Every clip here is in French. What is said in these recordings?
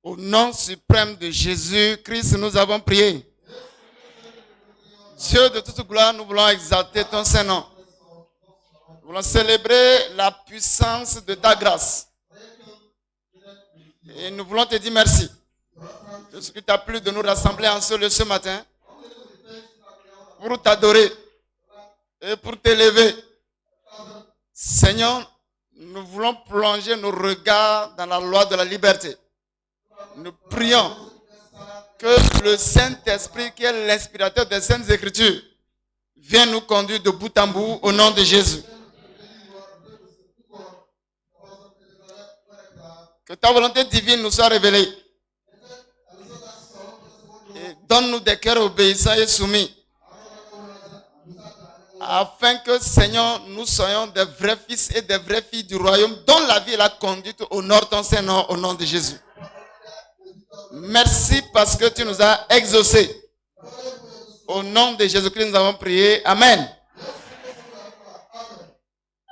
Au nom suprême de Jésus-Christ, nous avons prié. Dieu de toute gloire, nous voulons exalter ton Saint-Nom. Nous voulons célébrer la puissance de ta grâce. Et nous voulons te dire merci de ce qui t'a plu de nous rassembler en ce matin pour t'adorer et pour t'élever. Seigneur, nous voulons plonger nos regards dans la loi de la liberté. Nous prions que le Saint-Esprit, qui est l'inspirateur des Saintes Écritures, vienne nous conduire de bout en bout au nom de Jésus. Que ta volonté divine nous soit révélée. Et donne-nous des cœurs obéissants et soumis. Afin que, Seigneur, nous soyons des vrais fils et des vraies filles du royaume dont la vie et la conduite honore ton Saint-Nom au nom de Jésus. Merci parce que tu nous as exaucés. Au nom de Jésus-Christ, nous avons prié. Amen.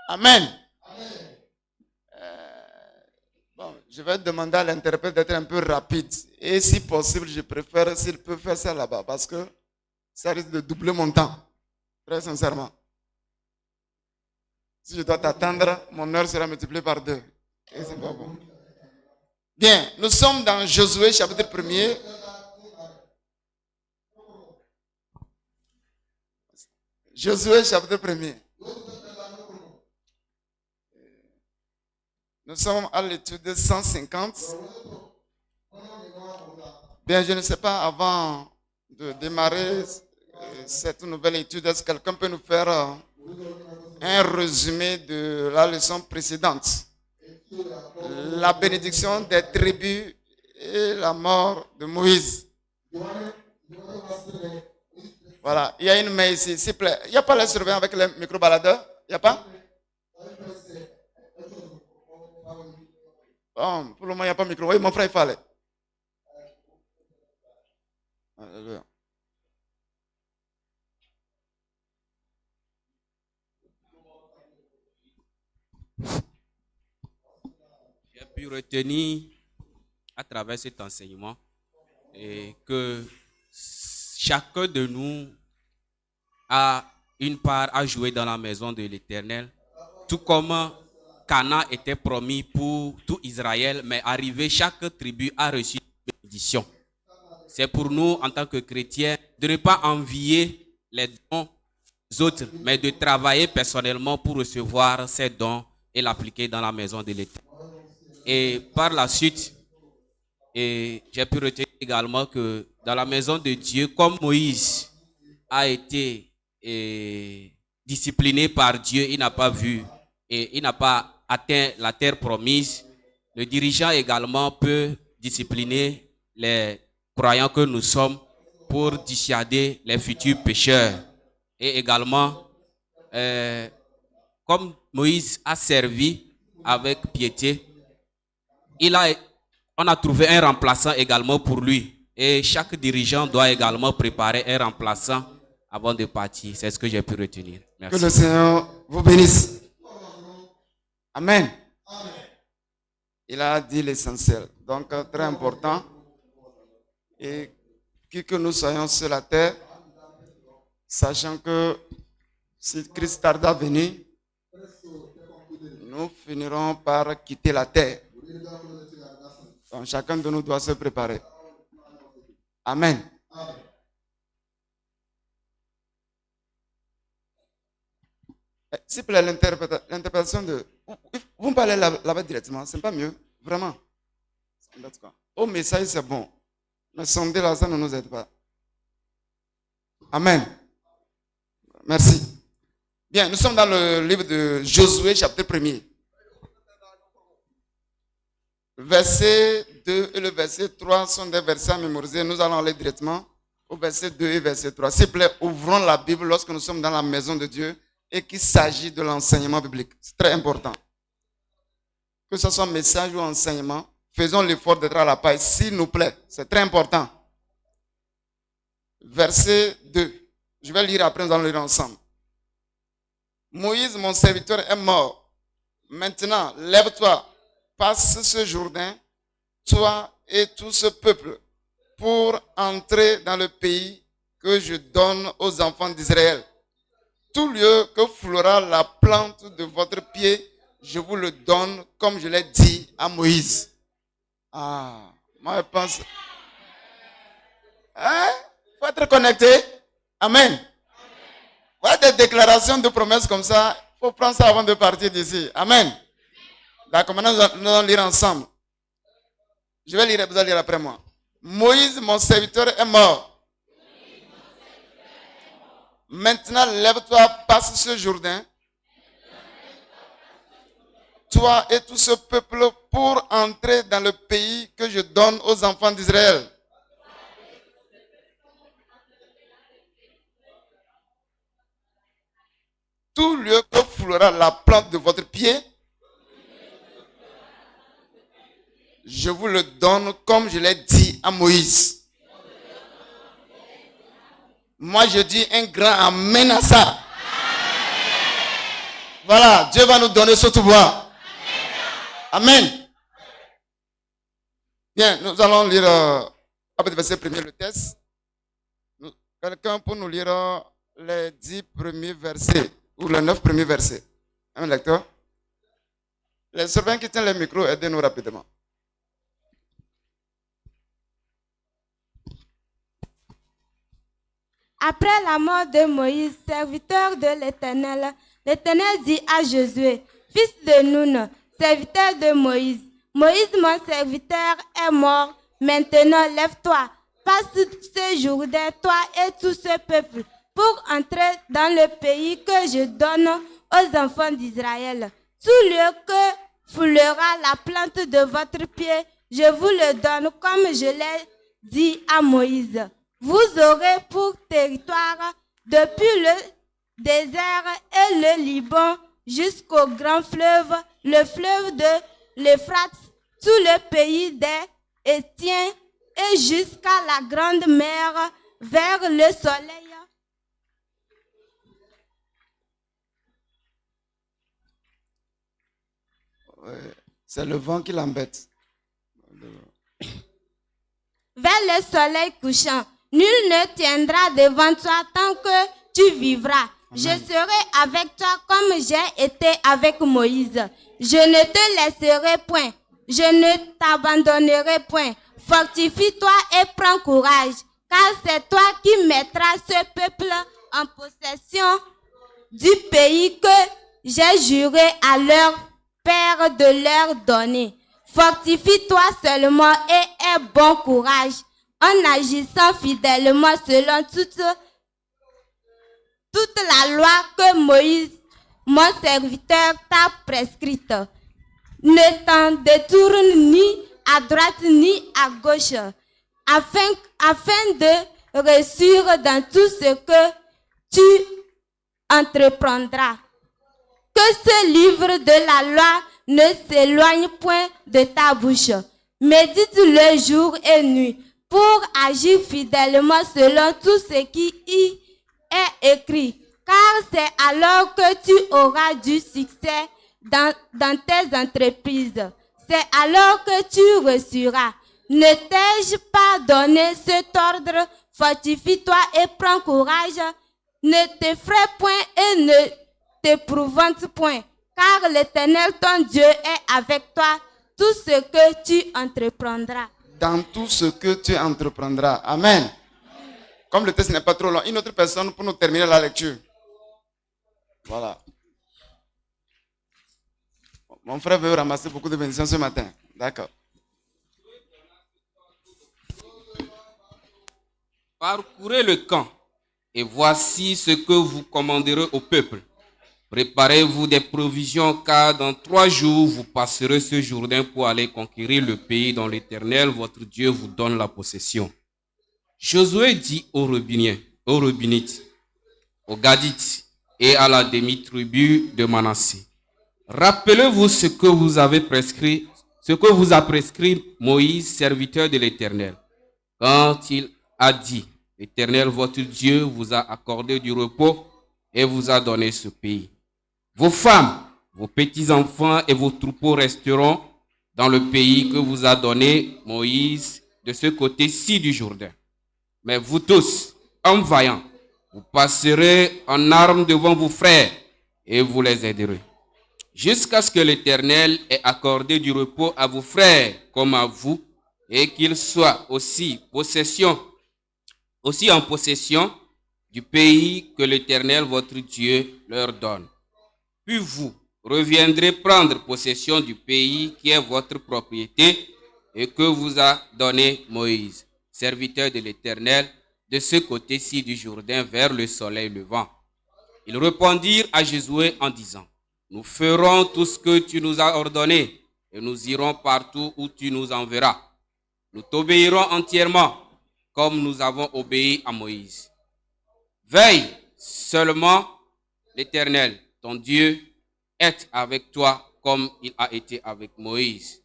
Amen. Bon, je vais demander à l'interprète d'être un peu rapide. Et si possible, je préfère s'il peut faire ça là-bas parce que ça risque de doubler mon temps. Très sincèrement. Si je dois t'attendre, mon heure sera multipliée par 2. Et c'est pas bon. Bien, nous sommes dans Josué chapitre 1er. Josué chapitre 1er. Nous sommes à l'étude 150. Bien, je ne sais pas, avant de démarrer cette nouvelle étude, est-ce que quelqu'un peut nous faire un résumé de la leçon précédente? La bénédiction des tribus et la mort de Moïse. Voilà, il y a une main ici, s'il vous plaît. Il n'y a pas les surveillants avec les micro-baladeurs? Il n'y a pas? Bon, pour le moment, il n'y a pas de micro. Oui, mon frère, il fallait. Alléluia. J'ai pu retenir à travers cet enseignement et que chacun de nous a une part à jouer dans la maison de l'Éternel, tout comme Canaan était promis pour tout Israël, mais arrivé, chaque tribu a reçu une bénédiction. C'est pour nous, en tant que chrétiens, de ne pas envier les dons des autres, mais de travailler personnellement pour recevoir ces dons et l'appliquer dans la maison de l'Éternel. Et par la suite, j'ai pu retenir également que dans la maison de Dieu, comme Moïse a été discipliné par Dieu, il n'a pas vu et il n'a pas atteint la terre promise. Le dirigeant également peut discipliner les croyants que nous sommes pour dissuader les futurs pécheurs. Et également, comme Moïse a servi avec piété, on a trouvé un remplaçant également pour lui. Et chaque dirigeant doit également préparer un remplaçant avant de partir. C'est ce que j'ai pu retenir. Merci. Que le Seigneur vous bénisse. Amen. Il a dit l'essentiel. Donc, très important. Et qui que nous soyons sur la terre, sachant que si Christ tarde à venir, nous finirons par quitter la terre. Donc, chacun de nous doit se préparer. Amen. S'il vous plaît, l'interprétation de... Vous me parlez là-bas directement, c'est pas mieux, vraiment. Au message, c'est bon. Mais sonder là, ça ne nous aide pas. Amen. Merci. Bien, nous sommes dans le livre de Josué, chapitre 1er. Verset 2 et le verset 3 sont des versets à mémoriser. Nous allons aller directement au verset 2 et verset 3. S'il vous plaît, ouvrons la Bible lorsque nous sommes dans la maison de Dieu et qu'il s'agit de l'enseignement biblique. C'est très important. Que ce soit message ou enseignement, faisons l'effort d'être à la page, s'il nous plaît. C'est très important. Verset 2. Je vais lire après, nous allons lire ensemble. Moïse, mon serviteur, est mort. Maintenant, lève-toi, passe ce Jourdain, toi et tout ce peuple pour entrer dans le pays que je donne aux enfants d'Israël. Tout lieu que foulera la plante de votre pied, je vous le donne comme je l'ai dit à Moïse. Ah, moi je pense... Hein? Il faut être connecté. Amen. Voilà des déclarations de promesses comme ça. Il faut prendre ça avant de partir d'ici. Amen. D'accord, maintenant nous allons lire ensemble. Je vais lire, vous allez lire après moi. Moïse, mon serviteur, est mort. Maintenant, lève-toi, passe ce Jourdain. Toi et tout ce peuple pour entrer dans le pays que je donne aux enfants d'Israël. Tout lieu que foulera la plante de votre pied, je vous le donne comme je l'ai dit à Moïse. Moi, je dis un grand amen à ça. Voilà, Dieu va nous donner ce pouvoir. Amen. Bien, nous allons lire à partir du verset premier le texte. Quelqu'un pour nous lire les 10 premiers versets ou les 9 premiers versets. Un lecteur. Les servants qui tiennent les micros, aidez-nous rapidement. Après la mort de Moïse, serviteur de l'Éternel, l'Éternel dit à Josué, fils de Nun, serviteur de Moïse, Moïse, mon serviteur, est mort. Maintenant, lève-toi, passe ce Jourdain, toi et tout ce peuple, pour entrer dans le pays que je donne aux enfants d'Israël. Tout lieu que foulera la plante de votre pied, je vous le donne comme je l'ai dit à Moïse. Vous aurez pour territoire depuis le désert et le Liban jusqu'au grand fleuve, le fleuve de l'Euphrate, tout le pays des Hétiens et jusqu'à la grande mer vers le soleil. C'est le vent qui l'embête. Vers le soleil couchant. Nul ne tiendra devant toi tant que tu vivras. Amen. Je serai avec toi comme j'ai été avec Moïse. Je ne te laisserai point. Je ne t'abandonnerai point. Fortifie-toi et prends courage, car c'est toi qui mettras ce peuple en possession du pays que j'ai juré à leur père de leur donner. Fortifie-toi seulement et aie bon courage, en agissant fidèlement selon toute la loi que Moïse, mon serviteur, t'a prescrite. Ne t'en détourne ni à droite ni à gauche, afin de réussir dans tout ce que tu entreprendras. Que ce livre de la loi ne s'éloigne point de ta bouche. Médite-le jour et nuit pour agir fidèlement selon tout ce qui y est écrit. Car c'est alors que tu auras du succès dans tes entreprises. C'est alors que tu réussiras. Ne t'ai-je pas donné cet ordre? Fortifie-toi et prends courage. Ne t'effraie point et ne t'épouvante point. Car l'Éternel, ton Dieu, est avec toi, tout ce que tu entreprendras. Dans tout ce que tu entreprendras. Amen. Comme le texte n'est pas trop long, une autre personne pour nous terminer la lecture. Voilà. Mon frère veut ramasser beaucoup de bénédictions ce matin. D'accord. Parcourez le camp, et voici ce que vous commanderez au peuple. Préparez-vous des provisions, car dans 3 jours, vous passerez ce Jourdain pour aller conquérir le pays dont l'Éternel, votre Dieu, vous donne la possession. Josué dit aux Reubenites, aux Gadites et à la demi-tribu de Manassé, rappelez-vous ce que vous a prescrit Moïse, serviteur de l'Éternel, quand il a dit, l'Éternel, votre Dieu, vous a accordé du repos et vous a donné ce pays. Vos femmes, vos petits-enfants et vos troupeaux resteront dans le pays que vous a donné Moïse de ce côté-ci du Jourdain. Mais vous tous, hommes vaillants, vous passerez en armes devant vos frères et vous les aiderez, jusqu'à ce que l'Éternel ait accordé du repos à vos frères comme à vous, et qu'ils soient aussi en possession du pays que l'Éternel votre Dieu leur donne. Puis vous reviendrez prendre possession du pays qui est votre propriété et que vous a donné Moïse, serviteur de l'Éternel, de ce côté-ci du Jourdain vers le soleil levant. Ils répondirent à Josué en disant: nous ferons tout ce que tu nous as ordonné et nous irons partout où tu nous enverras. Nous t'obéirons entièrement comme nous avons obéi à Moïse. Veille seulement, l'Éternel, ton Dieu, est avec toi comme il a été avec Moïse.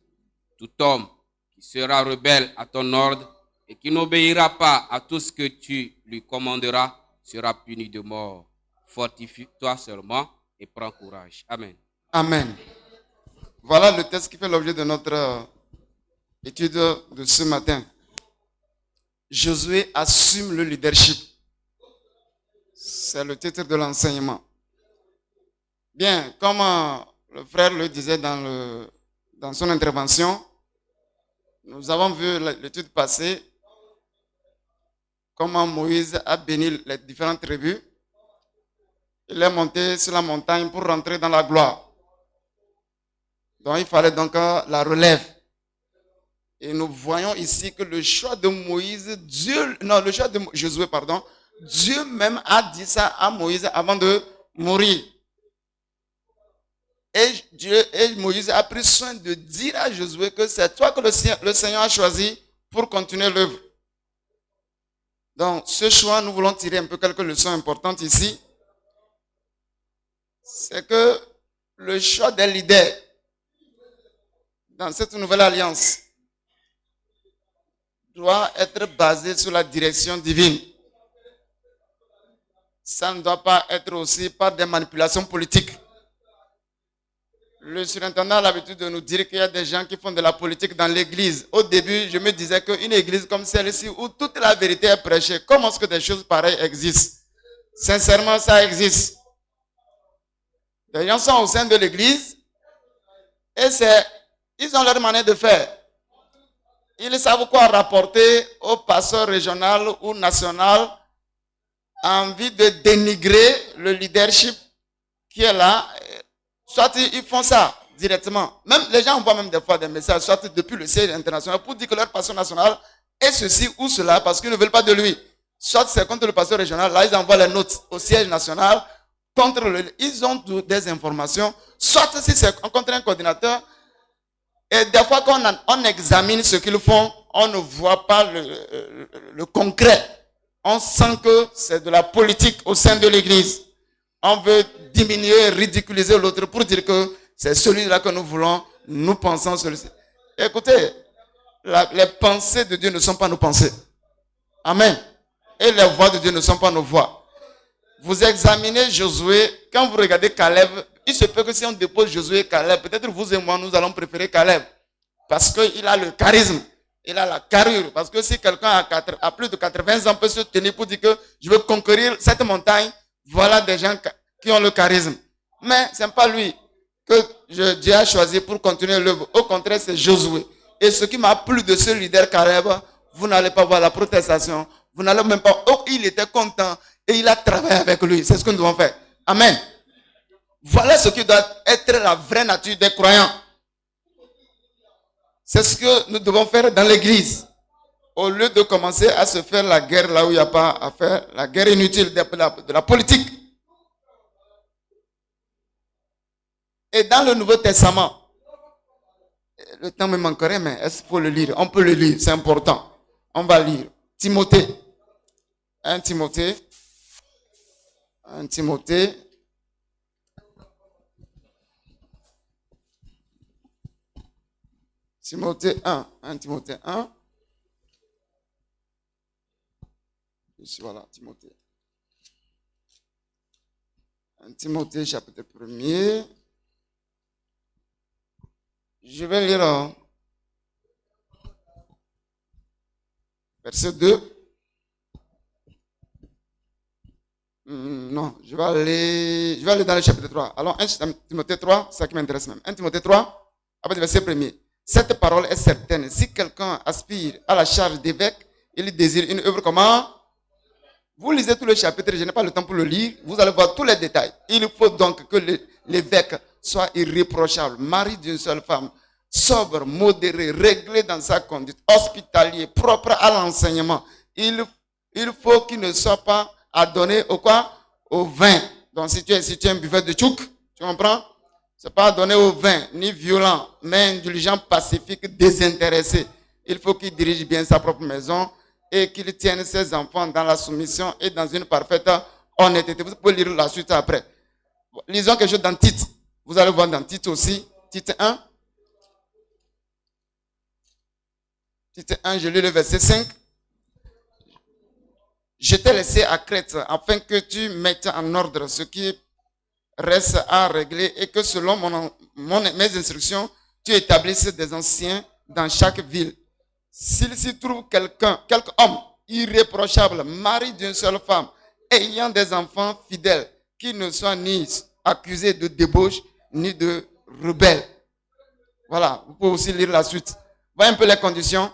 Tout homme qui sera rebelle à ton ordre et qui n'obéira pas à tout ce que tu lui commanderas sera puni de mort. Fortifie-toi seulement et prends courage. Amen. Amen. Voilà le texte qui fait l'objet de notre étude de ce matin. Josué assume le leadership. C'est le titre de l'enseignement. Bien, comme le frère le disait dans son intervention, nous avons vu l'étude passée, comment Moïse a béni les différentes tribus. Il est monté sur la montagne pour rentrer dans la gloire. Donc il fallait donc la relève. Et nous voyons ici que le choix de Josué, Dieu même a dit ça à Moïse avant de mourir. Et Moïse a pris soin de dire à Josué que c'est toi que le Seigneur a choisi pour continuer l'œuvre. Donc ce choix, nous voulons tirer un peu quelques leçons importantes ici. C'est que le choix des leaders dans cette nouvelle alliance doit être basé sur la direction divine. Ça ne doit pas être aussi par des manipulations politiques. Le surintendant a l'habitude de nous dire qu'il y a des gens qui font de la politique dans l'église. Au début, je me disais qu'une église comme celle-ci, où toute la vérité est prêchée, comment est-ce que des choses pareilles existent? Sincèrement, ça existe. Les gens sont au sein de l'église et ils ont leur manière de faire. Ils savent quoi rapporter au pasteur régional ou national en envie de dénigrer le leadership qui est là. Soit ils font ça directement. Même les gens envoient même des fois des messages, soit depuis le siège international, pour dire que leur pasteur national est ceci ou cela parce qu'ils ne veulent pas de lui. Soit c'est contre le pasteur régional, là ils envoient les notes au siège national. Ils ont des informations. Soit si c'est contre un coordinateur, et des fois quand on examine ce qu'ils font, on ne voit pas le concret. On sent que c'est de la politique au sein de l'église. On veut diminuer, ridiculiser l'autre pour dire que c'est celui-là que nous voulons, nous pensons celui-ci. Écoutez, les pensées de Dieu ne sont pas nos pensées. Amen. Et les voix de Dieu ne sont pas nos voix. Vous examinez Josué, quand vous regardez Caleb, il se peut que si on dépose Josué et Caleb, peut-être vous et moi, nous allons préférer Caleb. Parce qu'il a le charisme, il a la carrure. Parce que si quelqu'un a plus de 80 ans peut se tenir pour dire que je veux conquérir cette montagne, voilà des gens qui ont le charisme. Mais ce n'est pas lui que Dieu a choisi pour continuer l'œuvre. Au contraire, c'est Josué. Et ce qui m'a plu de ce leader Caleb, vous n'allez pas voir la protestation. Vous n'allez même pas... Oh, il était content. Et il a travaillé avec lui. C'est ce que nous devons faire. Amen. Voilà ce qui doit être la vraie nature des croyants. C'est ce que nous devons faire dans l'église. Au lieu de commencer à se faire la guerre là où il n'y a pas à faire, la guerre inutile de la politique. Et dans le Nouveau Testament, le temps me manquerait, mais est-ce qu'il faut le lire? On peut le lire, c'est important. On va lire. Timothée. 1 Timothée. Timothée 1. 1 Timothée 1. Voilà, Timothée. 1 Timothée, chapitre 1er. Je vais lire verset 2. Non, je vais aller dans le chapitre 3. Alors, 1 Timothée 3, c'est ça qui m'intéresse même. 1 Timothée 3, à partir du verset 1er. Cette parole est certaine. Si quelqu'un aspire à la charge d'évêque, il désire une œuvre comment? Vous lisez tout le chapitre, je n'ai pas le temps pour le lire. Vous allez voir tous les détails. Il faut donc que l'évêque soit irréprochable, mari d'une seule femme, sobre, modéré, réglé dans sa conduite, hospitalier, propre à l'enseignement. Il faut qu'il ne soit pas adonné au quoi? Au vin. Donc si tu es un buveur de tchouk, tu comprends? C'est pas adonné au vin, ni violent, mais indulgent, pacifique, désintéressé. Il faut qu'il dirige bien sa propre maison et qu'il tienne ses enfants dans la soumission et dans une parfaite honnêteté. Vous pouvez lire la suite après. Lisons quelque chose dans Tite. Vous allez voir dans Tite aussi. Tite 1. Tite 1, je lis le verset 5. Je t'ai laissé à Crète afin que tu mettes en ordre ce qui reste à régler et que selon mes instructions, tu établisses des anciens dans chaque ville. S'il s'y trouve quelque homme irréprochable, mari d'une seule femme, ayant des enfants fidèles, qui ne soient ni accusés de débauche, ni de rebelles. Voilà, vous pouvez aussi lire la suite. Voyez un peu les conditions.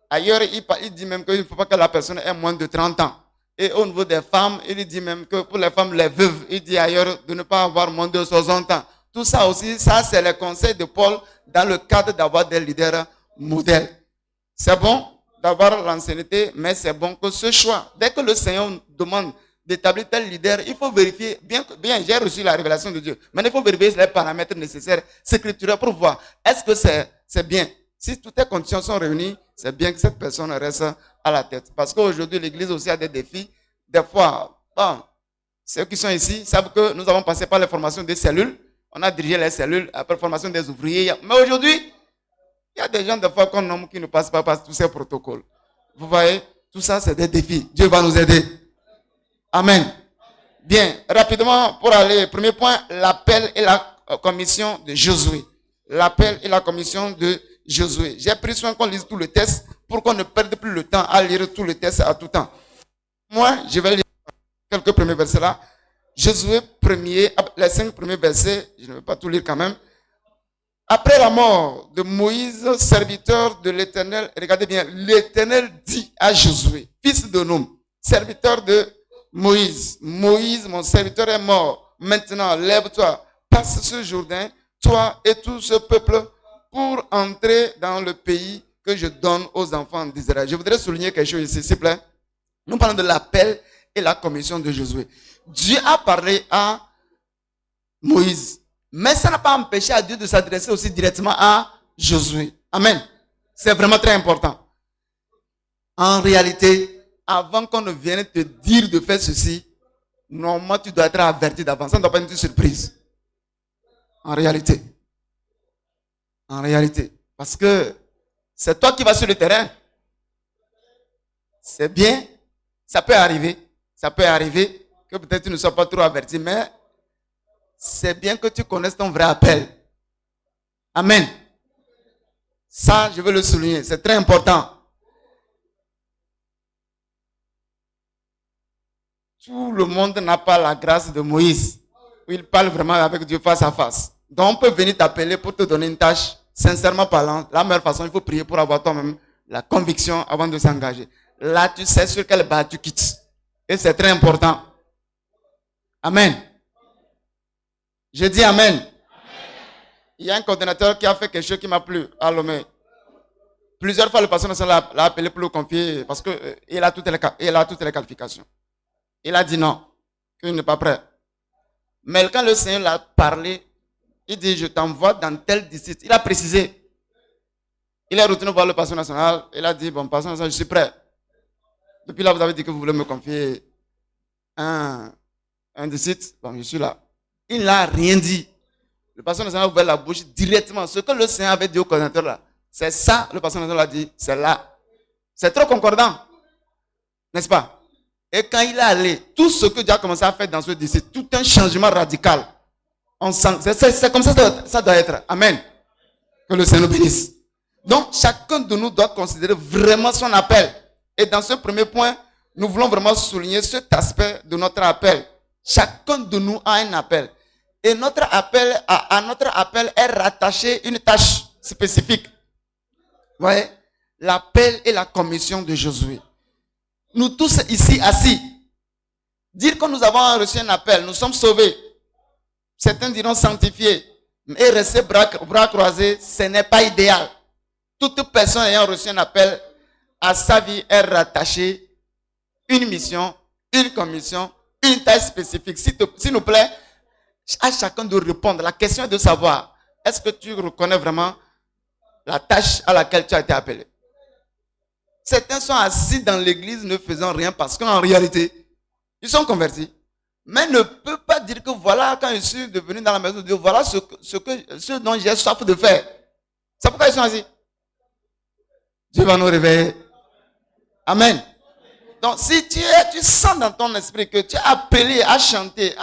Ailleurs, il dit même qu'il ne faut pas que la personne ait moins de 30 ans. Et au niveau des femmes, il dit même que pour les femmes, les veuves, il dit ailleurs de ne pas avoir moins de 60 ans. Tout ça aussi, ça c'est les conseils de Paul dans le cadre d'avoir des leaders modèles. C'est bon d'avoir l'ancienneté, mais c'est bon que ce choix, dès que le Seigneur demande d'établir tel leader, il faut vérifier, bien, j'ai reçu la révélation de Dieu, mais il faut vérifier les paramètres nécessaires, scripturaires pour voir, est-ce que c'est bien? Si toutes les conditions sont réunies, c'est bien que cette personne reste à la tête. Parce qu'aujourd'hui, l'Église aussi a des défis. Des fois, bon, ceux qui sont ici savent que nous avons passé par les formations des cellules. On a dirigé les cellules après la formation des ouvriers. Mais aujourd'hui, il y a des gens, des fois, qu'on nomme qui ne passent pas par tous ces protocoles. Vous voyez, tout ça, c'est des défis. Dieu va nous aider. Amen. Bien, rapidement, pour aller, premier point, l'appel et la commission de Josué. L'appel et la commission de Josué. J'ai pris soin qu'on lise tout le texte pour qu'on ne perde plus le temps à lire tout le texte à tout temps. Moi, je vais lire quelques premiers versets là. Josué premier, les 5 premiers versets, je ne vais pas tout lire quand même. Après la mort de Moïse, serviteur de l'Éternel, regardez bien, l'Éternel dit à Josué, fils de Nun, serviteur de Moïse, Moïse, mon serviteur est mort. Maintenant, lève-toi, passe ce Jourdain, toi et tout ce peuple, pour entrer dans le pays que je donne aux enfants d'Israël. Je voudrais souligner quelque chose ici, s'il vous plaît. Nous parlons de l'appel et la commission de Josué. Dieu a parlé à Moïse, mais ça n'a pas empêché à Dieu de s'adresser aussi directement à Josué. Amen. C'est vraiment très important. En réalité, avant qu'on ne vienne te dire de faire ceci, normalement tu dois être averti d'avance. Ça ne doit pas être une surprise. En réalité. En réalité. Parce que c'est toi qui vas sur le terrain. C'est bien. Ça peut arriver. Ça peut arriver que peut-être tu ne sois pas trop averti, mais c'est bien que tu connaisses ton vrai appel. Amen. Ça, je veux le souligner. C'est très important. Tout le monde n'a pas la grâce de Moïse, où il parle vraiment avec Dieu face à face. Donc, on peut venir t'appeler pour te donner une tâche. Sincèrement parlant, la meilleure façon, il faut prier pour avoir toi-même la conviction avant de s'engager. Là, tu sais sur quelle base tu quittes. Et c'est très important. Amen. Je dis amen. Amen. Il y a un coordinateur qui a fait quelque chose qui m'a plu à Lomé. Plusieurs fois, le pasteur l'a appelé pour le confier parce qu'il a toutes les qualifications. Il a dit non, qu'il n'est pas prêt. Mais quand le Seigneur l'a parlé, il dit, je t'envoie dans tel district. Il a précisé. Il est retourné voir le pasteur national. Il a dit, bon, pasteur national, je suis prêt. Depuis là, vous avez dit que vous voulez me confier un district. Bon, je suis là. Il n'a rien dit. Le pasteur national a ouvert la bouche directement. Ce que le Seigneur avait dit au coordinateur là, c'est ça, le pasteur national a dit, c'est là. C'est trop concordant. N'est-ce pas? Et quand il est allé, tout ce que Dieu a commencé à faire dans ce district, tout un changement radical. On sent, c'est comme ça doit être. Amen. Que le Seigneur nous bénisse. Donc, chacun de nous doit considérer vraiment son appel. Et dans ce premier point, nous voulons vraiment souligner cet aspect de notre appel. Chacun de nous a un appel. Et notre appel, à notre appel est rattaché une tâche spécifique. Vous voyez? L'appel et la commission de Josué. Nous tous ici assis, dire que nous avons reçu un appel, nous sommes sauvés. Certains diront sanctifiés. Et rester bras croisés, ce n'est pas idéal. Toute personne ayant reçu un appel à sa vie est rattachée une mission, une commission, une tâche spécifique. S'il nous plaît, à chacun de répondre. La question est de savoir, est-ce que tu reconnais vraiment la tâche à laquelle tu as été appelé? Certains sont assis dans l'église ne faisant rien parce qu'en réalité, ils sont convertis. Mais ne peut pas dire que voilà, quand je suis devenu dans la maison de Dieu, voilà ce dont j'ai soif de faire. C'est pourquoi ils sont assis. Dieu va nous réveiller. Amen. Donc, si tu sens dans ton esprit que tu es appelé à chanter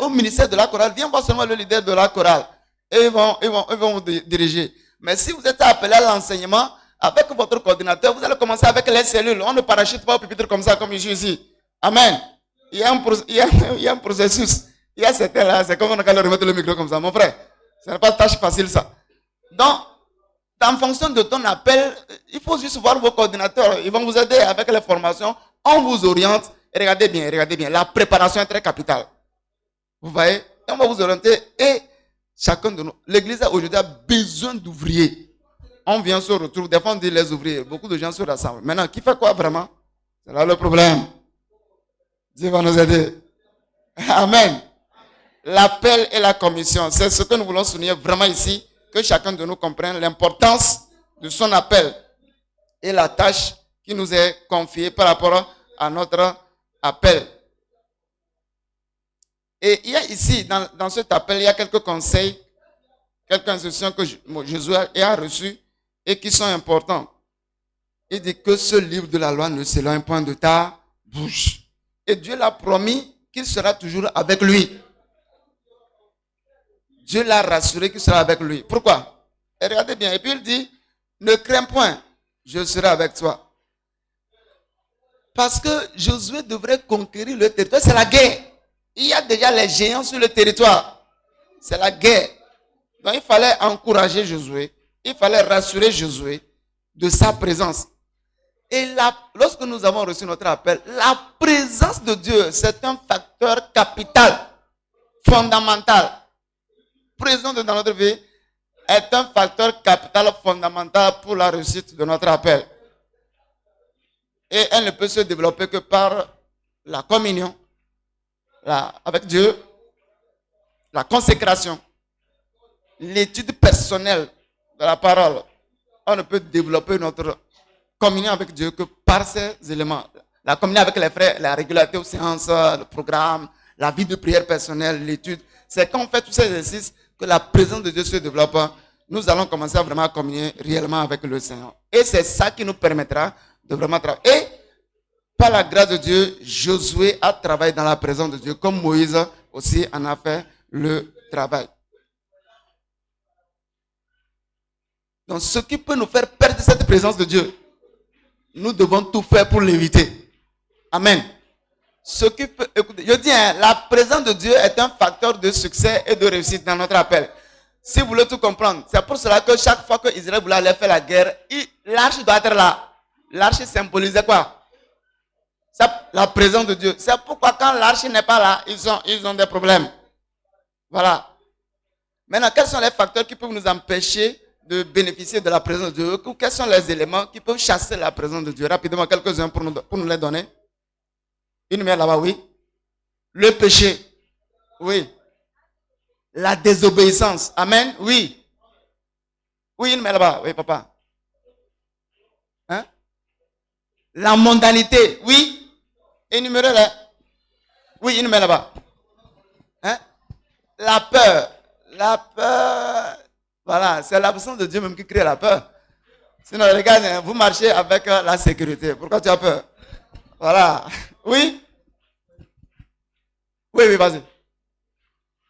au ministère de la chorale, viens voir seulement le leader de la chorale. Et ils vont vous diriger. Mais si vous êtes appelé à l'enseignement, avec votre coordinateur, vous allez commencer avec les cellules. On ne parachute pas au pupitre comme ça, comme je suis ici. Amen. Il y a un processus. Il y a certains là, c'est comme on a qu'à leur remettre le micro comme ça. Mon frère, ce n'est pas une tâche facile ça. Donc, en fonction de ton appel, il faut juste voir vos coordinateurs. Ils vont vous aider avec les formations. On vous oriente. Et regardez bien. La préparation est très capitale. Vous voyez? On va vous orienter. Et chacun de nous, l'église aujourd'hui a besoin d'ouvriers. On vient sur le retour. Des fois, on dit les ouvriers. Beaucoup de gens se rassemblent. Maintenant, qui fait quoi vraiment? C'est là le problème. Dieu va nous aider. Amen. L'appel et la commission. C'est ce que nous voulons souligner vraiment ici. Que chacun de nous comprenne l'importance de son appel et la tâche qui nous est confiée par rapport à notre appel. Et il y a ici, dans cet appel, il y a quelques conseils, quelques instructions que Jésus a reçues et qui sont importants. Il dit que ce livre de la loi ne s'éloigne point de ta bouche. Et Dieu l'a promis qu'il sera toujours avec lui. Dieu l'a rassuré qu'il sera avec lui. Pourquoi? Et regardez bien. Et puis il dit, ne crains point, je serai avec toi. Parce que Josué devrait conquérir le territoire. C'est la guerre. Il y a déjà les géants sur le territoire. C'est la guerre. Donc il fallait encourager Josué. Il fallait rassurer Josué de sa présence. Et lorsque nous avons reçu notre appel, la présence de Dieu, c'est un facteur capital, fondamental. Présence dans notre vie est un facteur capital fondamental pour la réussite de notre appel. Et elle ne peut se développer que par la communion avec Dieu, la consécration, l'étude personnelle de la parole. On ne peut développer notre communion avec Dieu que par ces éléments. La communion avec les frères, la régularité aux séances, le programme, la vie de prière personnelle, l'étude. C'est quand on fait tous ces exercices que la présence de Dieu se développe. Nous allons commencer à vraiment communier réellement avec le Seigneur. Et c'est ça qui nous permettra de vraiment travailler. Et par la grâce de Dieu, Josué a travaillé dans la présence de Dieu, comme Moïse aussi en a fait le travail. Donc ce qui peut nous faire perdre cette présence de Dieu, nous devons tout faire pour l'éviter. Amen. Écoutez, je dis, la présence de Dieu est un facteur de succès et de réussite dans notre appel. Si vous voulez tout comprendre, c'est pour cela que chaque fois que Israël voulait aller faire la guerre, l'arche doit être là. L'arche symbolisait quoi? La présence de Dieu. C'est pourquoi quand l'arche n'est pas là, ils ont des problèmes. Voilà. Maintenant, quels sont les facteurs qui peuvent nous empêcher de bénéficier de la présence de Dieu? Quels sont les éléments qui peuvent chasser la présence de Dieu? Rapidement, quelques-uns pour nous les donner. Une main là-bas, oui. Le péché. Oui. La désobéissance. Amen. Oui. Oui, une main là-bas. Oui, papa. Hein? La mondanité. Oui. Énumérez là. Oui, une main là-bas. Hein? La peur. La peur. Voilà, c'est l'absence de Dieu même qui crée la peur. Sinon, regarde, vous marchez avec la sécurité. Pourquoi tu as peur? Voilà. Oui? Oui, vas-y.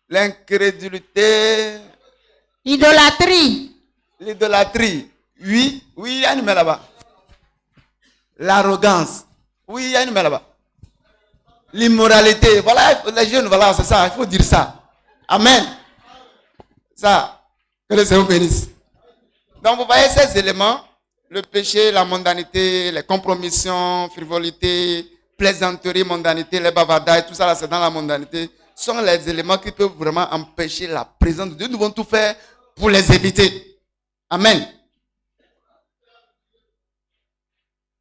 L'incrédulité. Idolâtrie. L'idolâtrie. Oui, il y a une main là-bas. l'arrogance. Oui, il y a une main là-bas. L'immoralité. Voilà, les jeunes, voilà, c'est ça, il faut dire ça. Amen. Ça, que le Seigneur bénisse. Donc, vous voyez ces éléments, le péché, la mondanité, les compromissions, frivolité, plaisanterie, mondanité, les bavardages, tout ça là, c'est dans la mondanité, sont les éléments qui peuvent vraiment empêcher la présence de Dieu. Nous devons tout faire pour les éviter. Amen.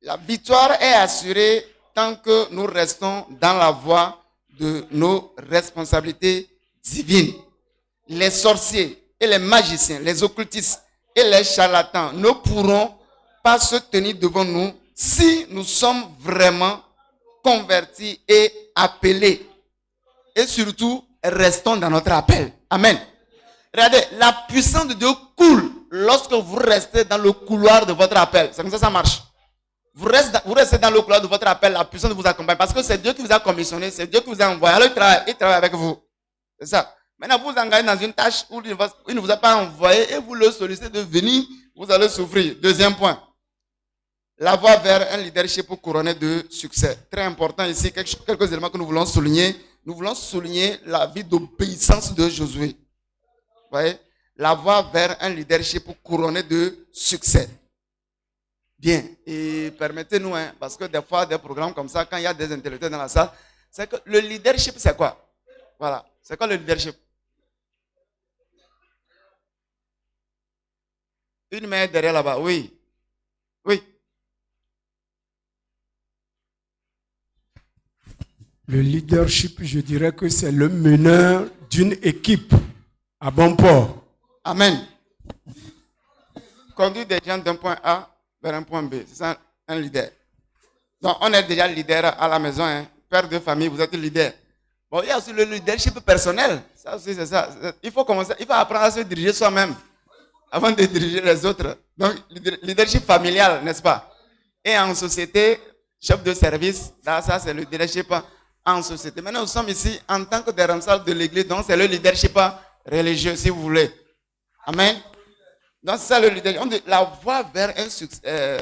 La victoire est assurée tant que nous restons dans la voie de nos responsabilités divines. Les sorciers et les magiciens, les occultistes et les charlatans ne pourront pas se tenir devant nous si nous sommes vraiment convertis et appelés. Et surtout, restons dans notre appel. Amen. Regardez, la puissance de Dieu coule lorsque vous restez dans le couloir de votre appel. C'est comme ça que ça marche. Vous restez dans le couloir de votre appel, la puissance vous accompagne. Parce que c'est Dieu qui vous a commissionné, c'est Dieu qui vous a envoyé. Alors il travaille avec vous. C'est ça. Maintenant, vous vous engagez dans une tâche où il ne vous a pas envoyé et vous le sollicitez de venir, vous allez souffrir. Deuxième point. La voie vers un leadership couronné de succès. Très important ici, quelques éléments que nous voulons souligner. Nous voulons souligner la vie d'obéissance de Josué. Vous voyez? La voie vers un leadership couronné de succès. Bien. Et permettez-nous, parce que des fois, des programmes comme ça, quand il y a des intellectuels dans la salle, c'est que le leadership, c'est quoi? Voilà. C'est quoi le leadership? Une main derrière là-bas. Oui. Oui. Le leadership, je dirais que c'est le meneur d'une équipe à bon port. Amen. Conduire des gens d'un point A vers un point B. C'est ça un leader. Donc, on est déjà leader à la maison. Père de famille, vous êtes leader. Bon, il y a aussi le leadership personnel. Ça aussi, c'est ça. Il faut apprendre à se diriger soi-même avant de diriger les autres. Donc, leadership familial, n'est-ce pas? Et en société, chef de service, là, ça, c'est le leadership en société. Maintenant, nous sommes ici en tant que des responsables de l'église, donc c'est le leadership religieux, si vous voulez. Amen. Donc, c'est ça le leadership. La voie vers un succès,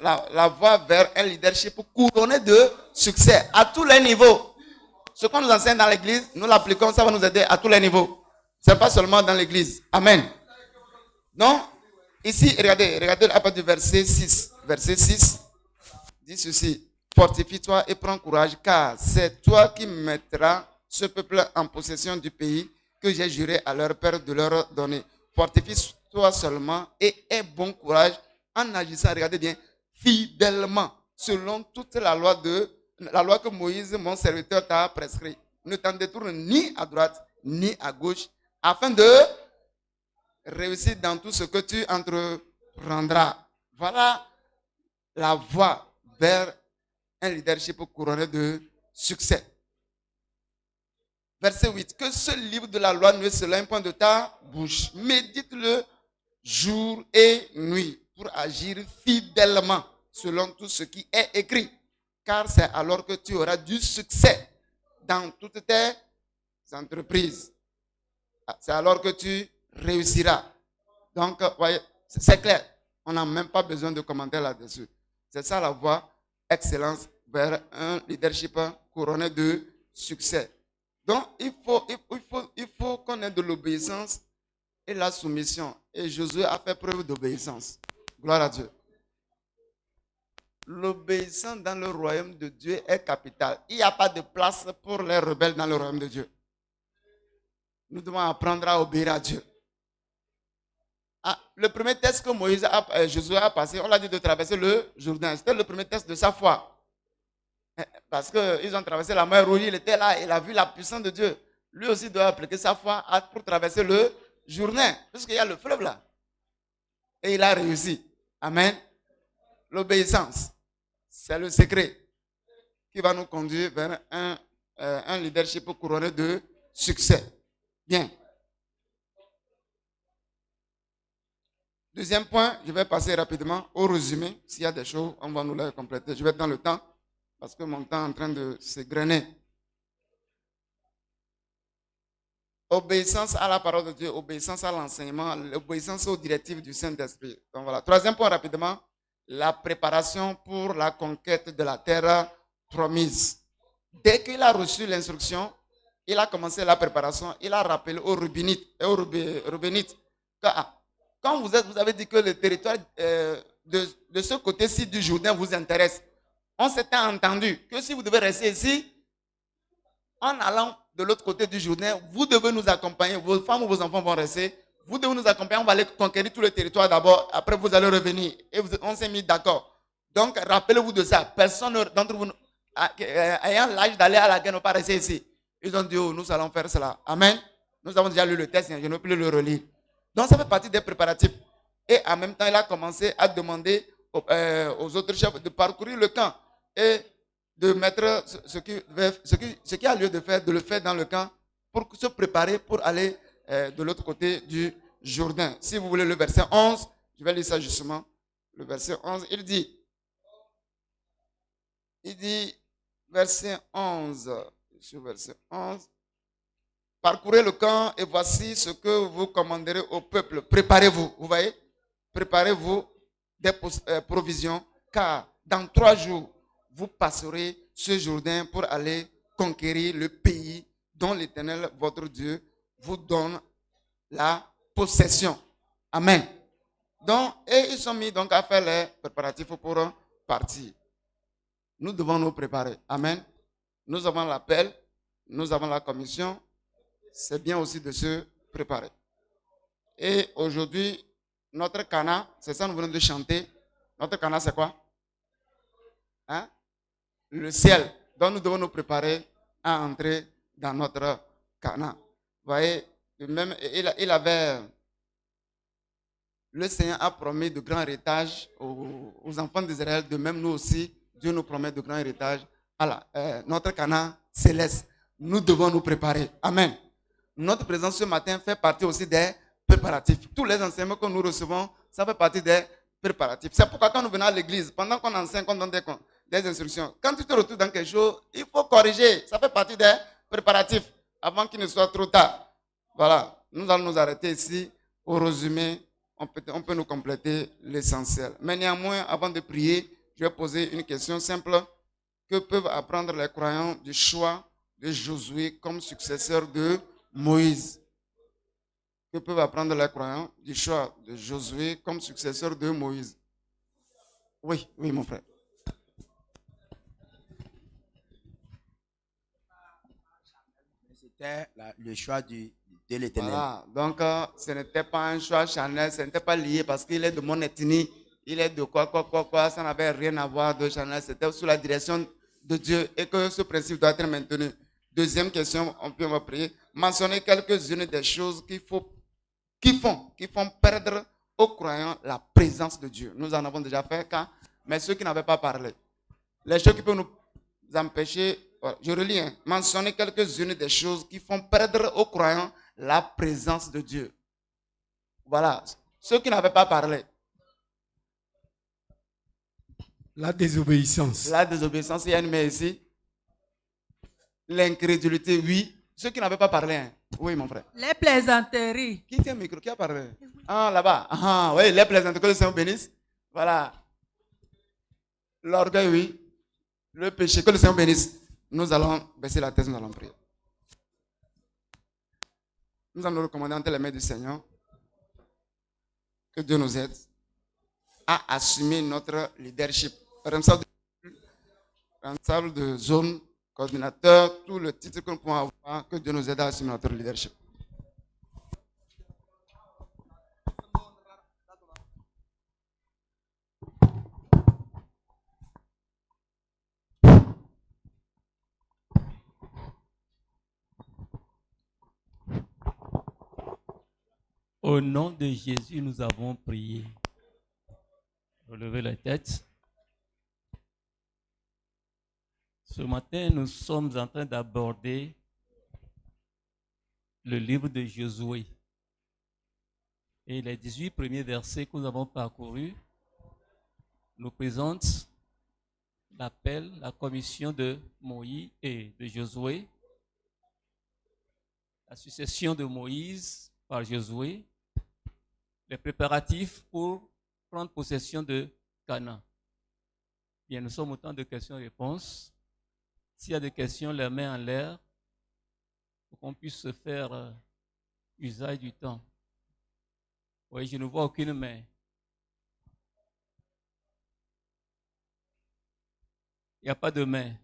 la voie vers un leadership couronné de succès à tous les niveaux. Ce qu'on nous enseigne dans l'église, nous l'appliquons, ça va nous aider à tous les niveaux. Ce n'est pas seulement dans l'église. Amen. Donc, ici, regardez à partir du verset 6. Verset 6 dit ceci. Fortifie-toi et prends courage, car c'est toi qui mettras ce peuple en possession du pays que j'ai juré à leur père de leur donner. Fortifie-toi seulement et aie bon courage en agissant, regardez bien, fidèlement, selon toute la loi que Moïse, mon serviteur, t'a prescrit. Ne t'en détourne ni à droite, ni à gauche, afin de réussir dans tout ce que tu entreprendras. Voilà la voie vers un leadership couronné de succès. Verset 8. Que ce livre de la loi ne s'éloigne point de ta bouche. Médite-le jour et nuit pour agir fidèlement selon tout ce qui est écrit. Car c'est alors que tu auras du succès dans toutes tes entreprises. C'est alors que tu réussiras. Donc, voyez, c'est clair. On n'a même pas besoin de commentaires là-dessus. C'est ça la voie excellence vers un leadership couronné de succès. Donc, il faut qu'on ait de l'obéissance et la soumission. Et Josué a fait preuve d'obéissance. Gloire à Dieu. L'obéissance dans le royaume de Dieu est capitale. Il n'y a pas de place pour les rebelles dans le royaume de Dieu. Nous devons apprendre à obéir à Dieu. Le premier test que Josué a passé, on l'a dit de traverser le Jourdain. C'était le premier test de sa foi. Parce qu'ils ont traversé la mer Rouge, il était là, il a vu la puissance de Dieu. Lui aussi doit appliquer sa foi pour traverser le Jourdain, puisqu'il y a le fleuve là. Et il a réussi. Amen. L'obéissance, c'est le secret qui va nous conduire vers un leadership couronné de succès. Bien. Deuxième point, je vais passer rapidement au résumé. S'il y a des choses, on va nous les compléter. Je vais être dans le temps, parce que mon temps est en train de s'égrener. Obéissance à la parole de Dieu, obéissance à l'enseignement, obéissance aux directives du Saint-Esprit. Donc voilà. Troisième point rapidement, la préparation pour la conquête de la terre promise. Dès qu'il a reçu l'instruction, il a commencé la préparation, il a rappelé aux Reubénites que, quand vous avez dit que le territoire de ce côté-ci du Jourdain vous intéresse, on s'était entendu que si vous devez rester ici, en allant de l'autre côté du Jourdain, vous devez nous accompagner, vos femmes ou vos enfants vont rester, vous devez nous accompagner, on va aller conquérir tout le territoire d'abord, après vous allez revenir. Et on s'est mis d'accord. Donc rappelez-vous de ça, personne d'entre vous ayant l'âge d'aller à la guerre ne pas rester ici. Ils ont dit, oh, nous allons faire cela. Amen. Nous avons déjà lu le texte, je ne peux plus le relire. Donc ça fait partie des préparatifs. Et en même temps, il a commencé à demander aux autres chefs de parcourir le camp et de mettre ce qui a lieu de faire, de le faire dans le camp pour se préparer pour aller de l'autre côté du Jourdain. Si vous voulez le verset 11, je vais lire ça justement. Le verset 11, il dit, verset 11, sur verset 11, parcourez le camp et voici ce que vous commanderez au peuple. Préparez-vous, vous voyez? Préparez-vous des provisions, car dans 3 jours, vous passerez ce Jourdain pour aller conquérir le pays dont l'Éternel, votre Dieu, vous donne la possession. Amen. Donc, et ils sont mis donc à faire les préparatifs pour partir. Nous devons nous préparer. Amen. Nous avons l'appel, nous avons la commission. C'est bien aussi de se préparer. Et aujourd'hui, notre Cana, c'est ça nous venons de chanter. Notre Cana, c'est quoi? Hein? Le ciel. Donc nous devons nous préparer à entrer dans notre Cana. Vous voyez, même il avait, le Seigneur a promis de grands héritages aux enfants d'Israël. De même, nous aussi, Dieu nous promet de grands héritages. Voilà, notre Cana céleste. Nous devons nous préparer. Amen. Notre présence ce matin fait partie aussi des préparatifs. Tous les enseignements que nous recevons, ça fait partie des préparatifs. C'est pourquoi quand nous venons à l'église, pendant qu'on enseigne, qu'on donne des instructions, quand tu te retrouves dans quelque chose, il faut corriger. Ça fait partie des préparatifs avant qu'il ne soit trop tard. Voilà, nous allons nous arrêter ici. Au résumé, on peut nous compléter l'essentiel. Mais néanmoins, avant de prier, je vais poser une question simple. Que peuvent apprendre les croyants du choix de Josué comme successeur de Moïse? Que peuvent apprendre les croyants du choix de Josué comme successeur de Moïse? Oui, mon frère. C'était le choix de l'Éternel. Voilà, donc ce n'était pas un choix charnel, ce n'était pas lié parce qu'il est de mon ethnie, il est de quoi, ça n'avait rien à voir de charnel, c'était sous la direction de Dieu et que ce principe doit être maintenu. Deuxième question, on peut prier. Mentionner quelques-unes des choses qui font perdre aux croyants la présence de Dieu. Nous en avons déjà fait, mais ceux qui n'avaient pas parlé. Les choses qui peuvent nous empêcher, je relis, mentionner quelques-unes des choses qui font perdre aux croyants la présence de Dieu. Voilà, ceux qui n'avaient pas parlé. La désobéissance. La désobéissance, il y a une main ici. L'incrédulité, oui. Ceux qui n'avaient pas parlé, hein. Oui, mon frère. Les plaisanteries. Qui tient le micro? Qui a parlé? Ah, là-bas. Ah, oui, les plaisanteries, que le Seigneur bénisse. Voilà. L'orgueil, oui. Le péché, que le Seigneur bénisse. Nous allons baisser la tête, nous allons prier. Nous allons nous recommander entre les mains du Seigneur. Que Dieu nous aide à assumer notre leadership. Responsable de zone, coordinateur, tout le titre que nous pouvons avoir, que Dieu nous aide à assumer notre leadership. Au nom de Jésus, nous avons prié. Relevez la tête. Ce matin, nous sommes en train d'aborder le livre de Josué. Et les 18 premiers versets que nous avons parcourus nous présentent l'appel, la commission de Moïse et de Josué, la succession de Moïse par Josué, les préparatifs pour prendre possession de Cana. Bien, nous sommes au temps de questions-réponses. S'il y a des questions, les mains en l'air, pour qu'on puisse se faire usage du temps. Oui, je ne vois aucune main. Il n'y a pas de main.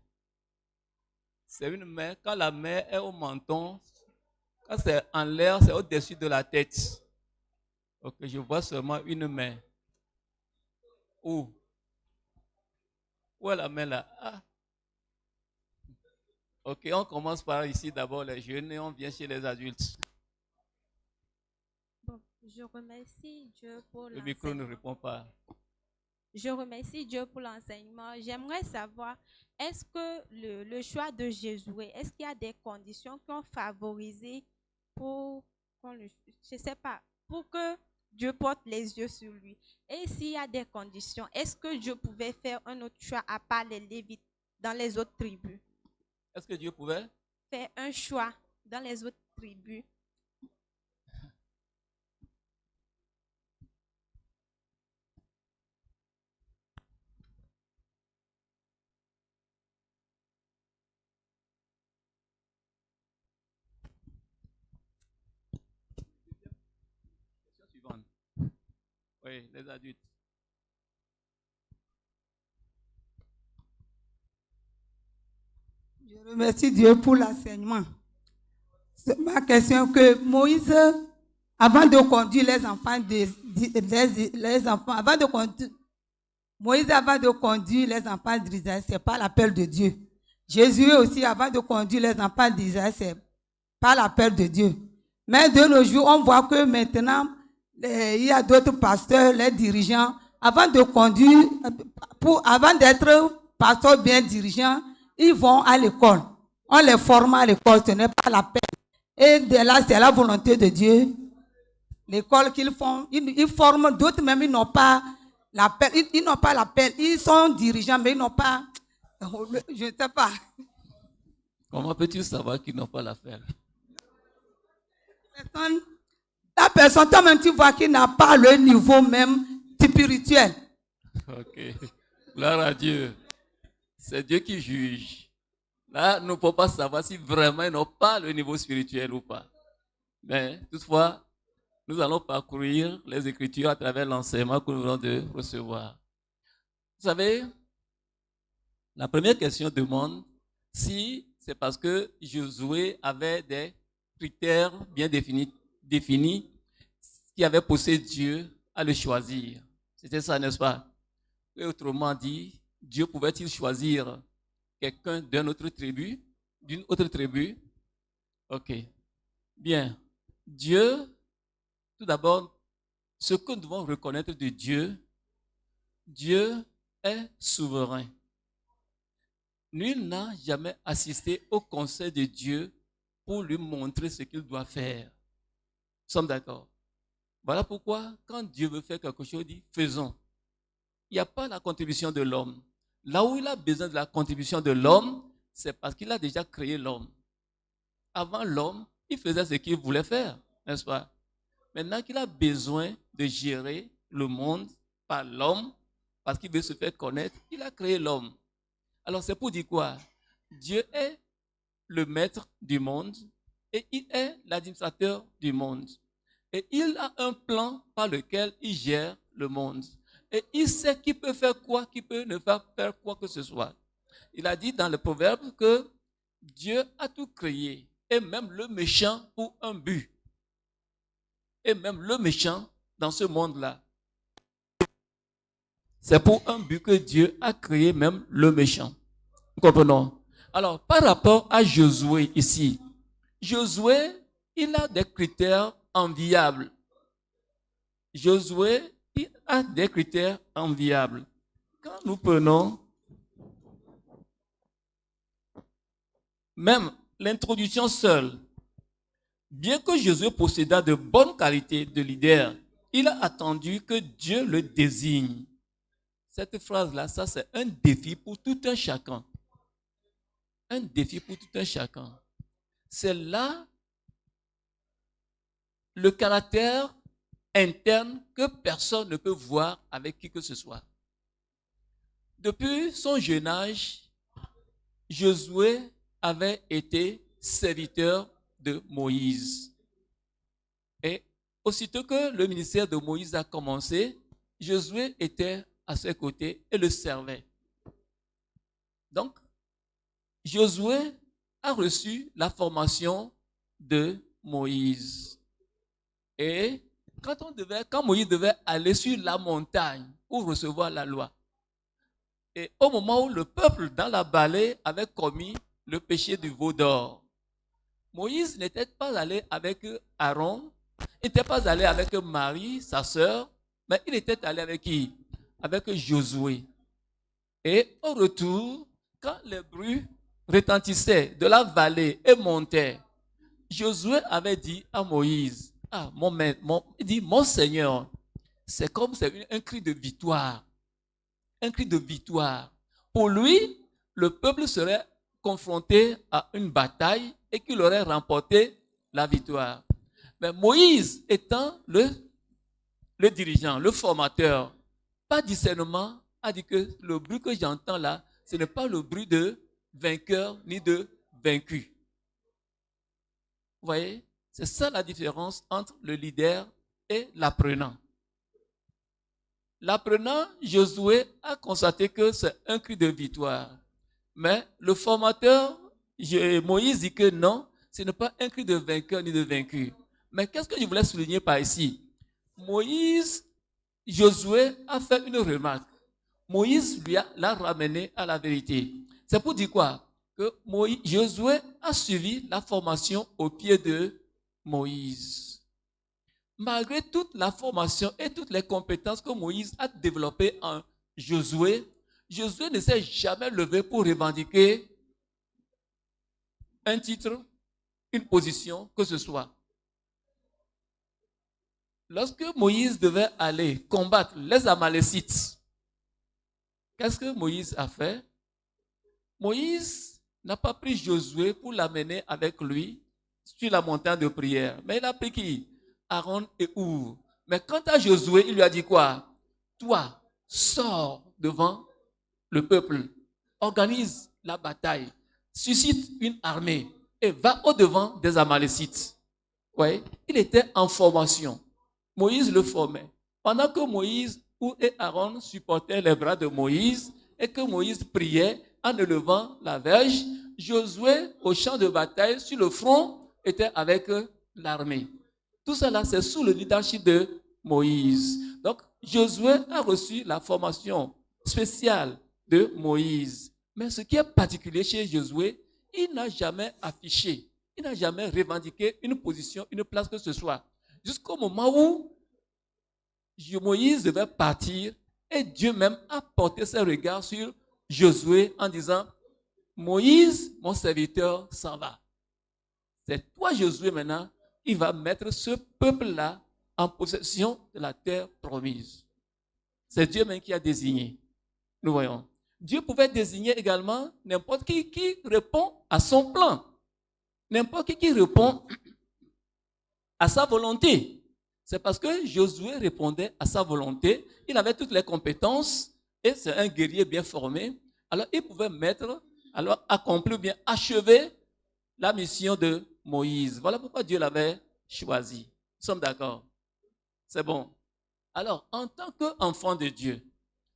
C'est une main. Quand la main est au menton, quand c'est en l'air, c'est au-dessus de la tête. Ok, je vois seulement une main. Où? Où est la main là? Ah. Ok, on commence par ici d'abord les jeunes et on vient chez les adultes. Bon, je remercie Dieu pour Le micro ne l'enseignement. répond pas. Je remercie Dieu pour l'enseignement. J'aimerais savoir, est-ce que le choix de Josué, est-ce qu'il y a des conditions qui ont favorisé pour, je sais pas, pour que Dieu porte les yeux sur lui? Et s'il y a des conditions, est-ce que Dieu pouvait faire un autre choix à part les Lévites dans les autres tribus? Est-ce que Dieu pouvait? Faire un choix dans les autres tribus. Question suivante. Oui, les adultes. Je remercie Dieu pour l'enseignement. C'est ma question que Moïse, avant de conduire les enfants d'Israël, c'est pas l'appel de Dieu. Jésus aussi, avant de conduire les enfants d'Israël, c'est pas l'appel de Dieu. Mais de nos jours, on voit que maintenant, il y a d'autres pasteurs, les dirigeants, avant de conduire, avant d'être pasteur bien dirigeant, ils vont à l'école. On les forme à l'école, ce n'est pas l'appel. Et de là, c'est la volonté de Dieu. L'école qu'ils font, ils forment d'autres, même ils n'ont pas l'appel. Ils n'ont pas l'appel. Ils sont dirigeants, mais ils n'ont pas. Je ne sais pas. Comment peux-tu savoir qu'ils n'ont pas l'appel? La personne, toi-même, tu vois qu'il n'a pas le niveau même spirituel. Ok. Gloire à Dieu. C'est Dieu qui juge. Là, nous ne pouvons pas savoir si vraiment ils n'ont pas le niveau spirituel ou pas. Mais toutefois, nous allons parcourir les Écritures à travers l'enseignement que nous venons de recevoir. Vous savez, la première question demande si c'est parce que Josué avait des critères bien définis qui avaient poussé Dieu à le choisir. C'était ça, n'est-ce pas? Et autrement dit, Dieu pouvait-il choisir quelqu'un d'une autre tribu? Ok. Bien. Dieu, tout d'abord, ce que nous devons reconnaître de Dieu, Dieu est souverain. Nul n'a jamais assisté au conseil de Dieu pour lui montrer ce qu'il doit faire. Nous sommes d'accord. Voilà pourquoi, quand Dieu veut faire quelque chose, il dit faisons. Il n'y a pas la contribution de l'homme. Là où il a besoin de la contribution de l'homme, c'est parce qu'il a déjà créé l'homme. Avant l'homme, il faisait ce qu'il voulait faire, n'est-ce pas? Maintenant qu'il a besoin de gérer le monde par l'homme, parce qu'il veut se faire connaître, il a créé l'homme. Alors c'est pour dire quoi? Dieu est le maître du monde et il est l'administrateur du monde. Et il a un plan par lequel il gère le monde. Et il sait qui peut faire quoi, qui peut ne pas faire quoi que ce soit. Il a dit dans le proverbe que Dieu a tout créé, et même le méchant pour un but. Et même le méchant dans ce monde-là. C'est pour un but que Dieu a créé même le méchant. Nous comprenons? Alors, par rapport à Josué ici, Josué, il a des critères enviables. Josué, il a des critères enviables. Quand nous prenons même l'introduction seule, bien que Josué possédât de bonnes qualités de leader, il a attendu que Dieu le désigne. Cette phrase-là, ça c'est un défi pour tout un chacun. Un défi pour tout un chacun. C'est là le caractère interne que personne ne peut voir avec qui que ce soit. Depuis son jeune âge, Josué avait été serviteur de Moïse. Et aussitôt que le ministère de Moïse a commencé, Josué était à ses côtés et le servait. Donc, Josué a reçu la formation de Moïse. Et quand Moïse devait aller sur la montagne pour recevoir la loi, et au moment où le peuple dans la vallée avait commis le péché du veau d'or, Moïse n'était pas allé avec Aaron, il n'était pas allé avec Marie, sa sœur, mais il était allé avec qui? Avec Josué. Et au retour, quand les bruits retentissaient de la vallée et montaient, Josué avait dit à Moïse, il dit, mon Seigneur, c'est comme un cri de victoire. Un cri de victoire. Pour lui, le peuple serait confronté à une bataille et qu'il aurait remporté la victoire. Mais Moïse étant le dirigeant, le formateur, pas discernement, a dit que le bruit que j'entends là, ce n'est pas le bruit de vainqueur ni de vaincu. Vous voyez, c'est ça la différence entre le leader et l'apprenant. L'apprenant, Josué, a constaté que c'est un cri de victoire. Mais le formateur, Moïse, dit que non, ce n'est pas un cri de vainqueur ni de vaincu. Mais qu'est-ce que je voulais souligner par ici? Josué a fait une remarque. Moïse l'a ramené à la vérité. C'est pour dire quoi? Que Josué a suivi la formation au pied de Moïse. Malgré toute la formation et toutes les compétences que Moïse a développées en Josué, Josué ne s'est jamais levé pour revendiquer un titre, une position, que ce soit. Lorsque Moïse devait aller combattre les Amalécites, qu'est-ce que Moïse a fait? Moïse n'a pas pris Josué pour l'amener avec lui sur la montagne de prière. Mais il a pris qui? Aaron et Our. Mais quant à Josué, il lui a dit quoi? Toi, sors devant le peuple, organise la bataille, suscite une armée et va au-devant des Amalécites. Ouais, il était en formation. Moïse le formait. Pendant que Moïse et Aaron supportaient les bras de Moïse et que Moïse priait en élevant la verge, Josué, au champ de bataille, sur le front, était avec l'armée. Tout cela, c'est sous le leadership de Moïse. Donc, Josué a reçu la formation spéciale de Moïse. Mais ce qui est particulier chez Josué, il n'a jamais affiché, il n'a jamais revendiqué une position, une place que ce soit. Jusqu'au moment où Moïse devait partir et Dieu même a porté ses regards sur Josué en disant, Moïse, mon serviteur, s'en va. C'est toi, Josué, maintenant, il va mettre ce peuple-là en possession de la terre promise. C'est Dieu même qui a désigné. Nous voyons. Dieu pouvait désigner également n'importe qui répond à son plan. N'importe qui répond à sa volonté. C'est parce que Josué répondait à sa volonté. Il avait toutes les compétences et c'est un guerrier bien formé. Alors il pouvait accomplir bien, achever la mission de Moïse. Voilà pourquoi Dieu l'avait choisi. Nous sommes d'accord? C'est bon. Alors, en tant qu'enfant de Dieu,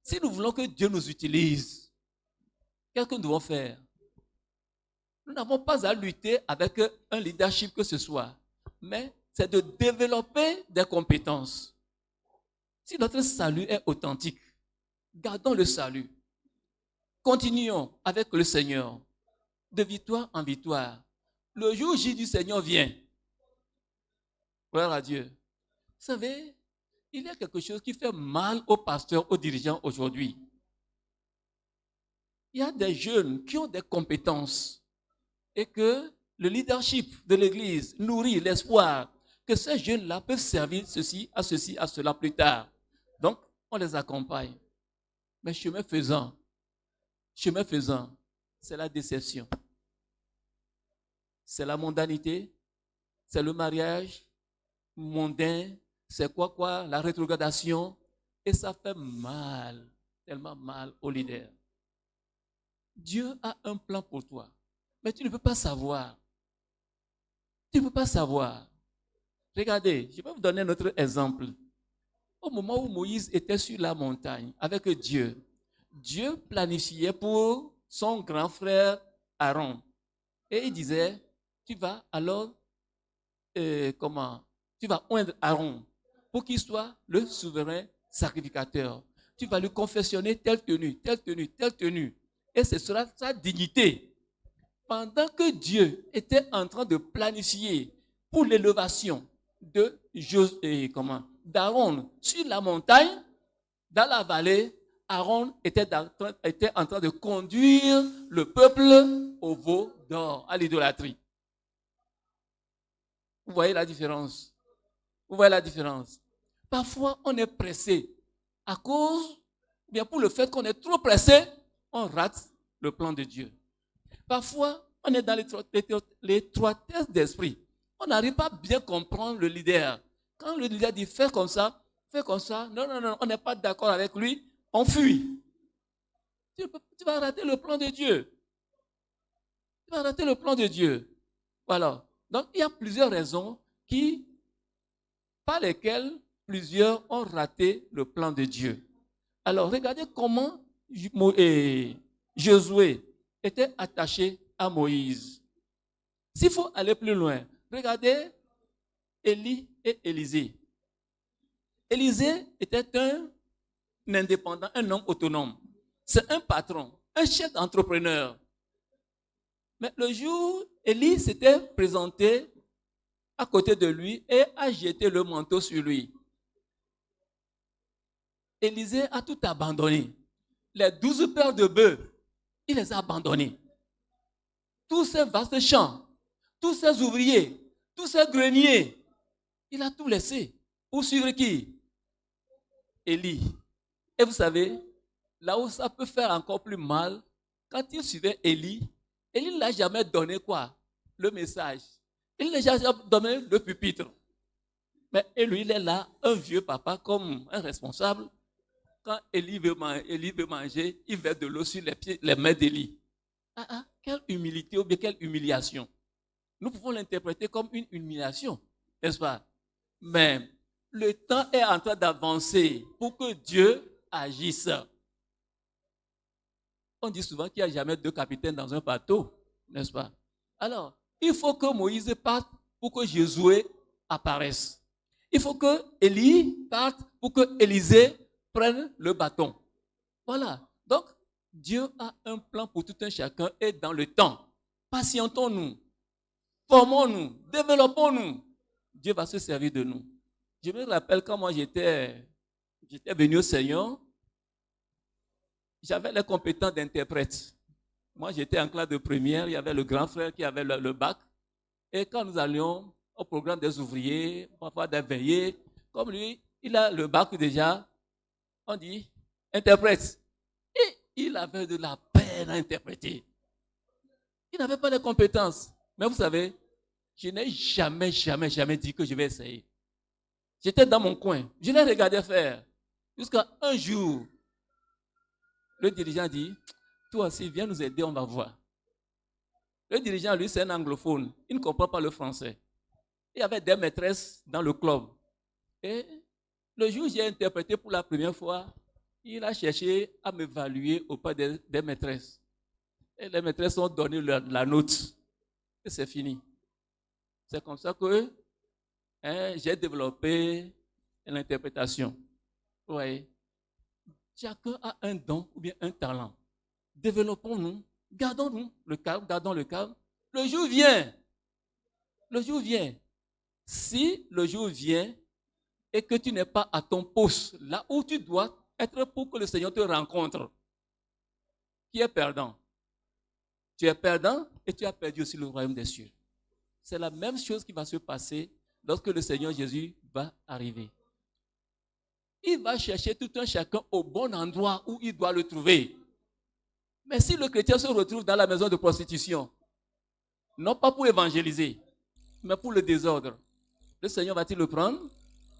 si nous voulons que Dieu nous utilise, qu'est-ce que nous devons faire? Nous n'avons pas à lutter avec un leadership que ce soit, mais c'est de développer des compétences. Si notre salut est authentique, gardons le salut. Continuons avec le Seigneur, de victoire en victoire. Le jour J du Seigneur vient. Gloire à Dieu. Vous savez, il y a quelque chose qui fait mal aux pasteurs, aux dirigeants aujourd'hui. Il y a des jeunes qui ont des compétences et que le leadership de l'Église nourrit l'espoir que ces jeunes-là peuvent servir ceci, à cela plus tard. Donc, on les accompagne. Mais chemin faisant, c'est la déception. C'est la mondanité, c'est le mariage mondain, c'est quoi, la rétrogradation. Et ça fait mal, tellement mal aux leaders. Dieu a un plan pour toi. Mais tu ne peux pas savoir. Tu ne peux pas savoir. Regardez, je vais vous donner un autre exemple. Au moment où Moïse était sur la montagne avec Dieu, Dieu planifiait pour son grand frère Aaron. Et il disait, tu vas alors, tu vas oindre Aaron pour qu'il soit le souverain sacrificateur. Tu vas lui confessionner telle tenue, telle tenue, telle tenue. Et ce sera sa dignité. Pendant que Dieu était en train de planifier pour l'élévation d'Aaron sur la montagne, dans la vallée, Aaron était en train de conduire le peuple au veau d'or, à l'idolâtrie. Vous voyez la différence? Vous voyez la différence? Parfois, on est pressé à cause, bien pour le fait qu'on est trop pressé, on rate le plan de Dieu. Parfois, on est dans l'étroitesse d'esprit. On n'arrive pas à bien comprendre le leader. Quand le leader dit fais comme ça, non, on n'est pas d'accord avec lui, on fuit. Tu vas rater le plan de Dieu. Tu vas rater le plan de Dieu. Voilà. Donc, il y a plusieurs raisons par lesquelles plusieurs ont raté le plan de Dieu. Alors, regardez comment Josué était attaché à Moïse. S'il faut aller plus loin, regardez Élie et Élisée. Élisée était un indépendant, un homme autonome. C'est un patron, un chef d'entrepreneur. Mais le jour, Élie s'était présenté à côté de lui et a jeté le manteau sur lui. Élisée a tout abandonné. Les 12 paires de bœufs, il les a abandonnés. Tous ces vastes champs, tous ces ouvriers, tous ces greniers, il a tout laissé. Pour suivre qui? Élie. Et vous savez, là où ça peut faire encore plus mal, quand il suivait Élie, Élie ne l'a jamais donné quoi? Le message. Il ne l'a jamais donné le pupitre. Mais lui, il est là, un vieux papa, comme un responsable. Quand Élie veut manger, il verse de l'eau sur les mains d'Élie. Quelle humilité ou bien quelle humiliation. Nous pouvons l'interpréter comme une humiliation, n'est-ce pas? Mais le temps est en train d'avancer pour que Dieu agisse. On dit souvent qu'il n'y a jamais deux capitaines dans un bateau, n'est-ce pas? Alors, il faut que Moïse parte pour que Josué apparaisse. Il faut que Élie parte pour que Élisée prenne le bâton. Voilà. Donc, Dieu a un plan pour tout un chacun et dans le temps. Patientons-nous, formons-nous, développons-nous. Dieu va se servir de nous. Je me rappelle quand moi j'étais venu au Seigneur, j'avais les compétences d'interprète. Moi j'étais en classe de première, il y avait le grand frère qui avait le bac. Et quand nous allions au programme des ouvriers, parfois des veillées, comme lui, il a le bac déjà, on dit interprète. Et il avait de la peine à interpréter. Il n'avait pas les compétences. Mais vous savez, je n'ai jamais dit que je vais essayer. J'étais dans mon coin. Je l'ai regardé faire. Jusqu'à un jour, le dirigeant dit, toi aussi, viens nous aider, on va voir. Le dirigeant, lui, c'est un anglophone. Il ne comprend pas le français. Il y avait des maîtresses dans le club. Et le jour où j'ai interprété pour la première fois, il a cherché à m'évaluer auprès des maîtresses. Et les maîtresses ont donné la note. Et c'est fini. C'est comme ça que j'ai développé l'interprétation. Vous voyez, chacun a un don ou bien un talent. Développons-nous, gardons-nous le calme, gardons le calme. Le jour vient. Le jour vient. Si le jour vient et que tu n'es pas à ton poste, là où tu dois être pour que le Seigneur te rencontre, qui est perdant? Tu es perdant et tu as perdu aussi le royaume des cieux. C'est la même chose qui va se passer lorsque le Seigneur Jésus va arriver. Il va chercher tout un chacun au bon endroit où il doit le trouver. Mais si le chrétien se retrouve dans la maison de prostitution, non pas pour évangéliser, mais pour le désordre, le Seigneur va-t-il le prendre?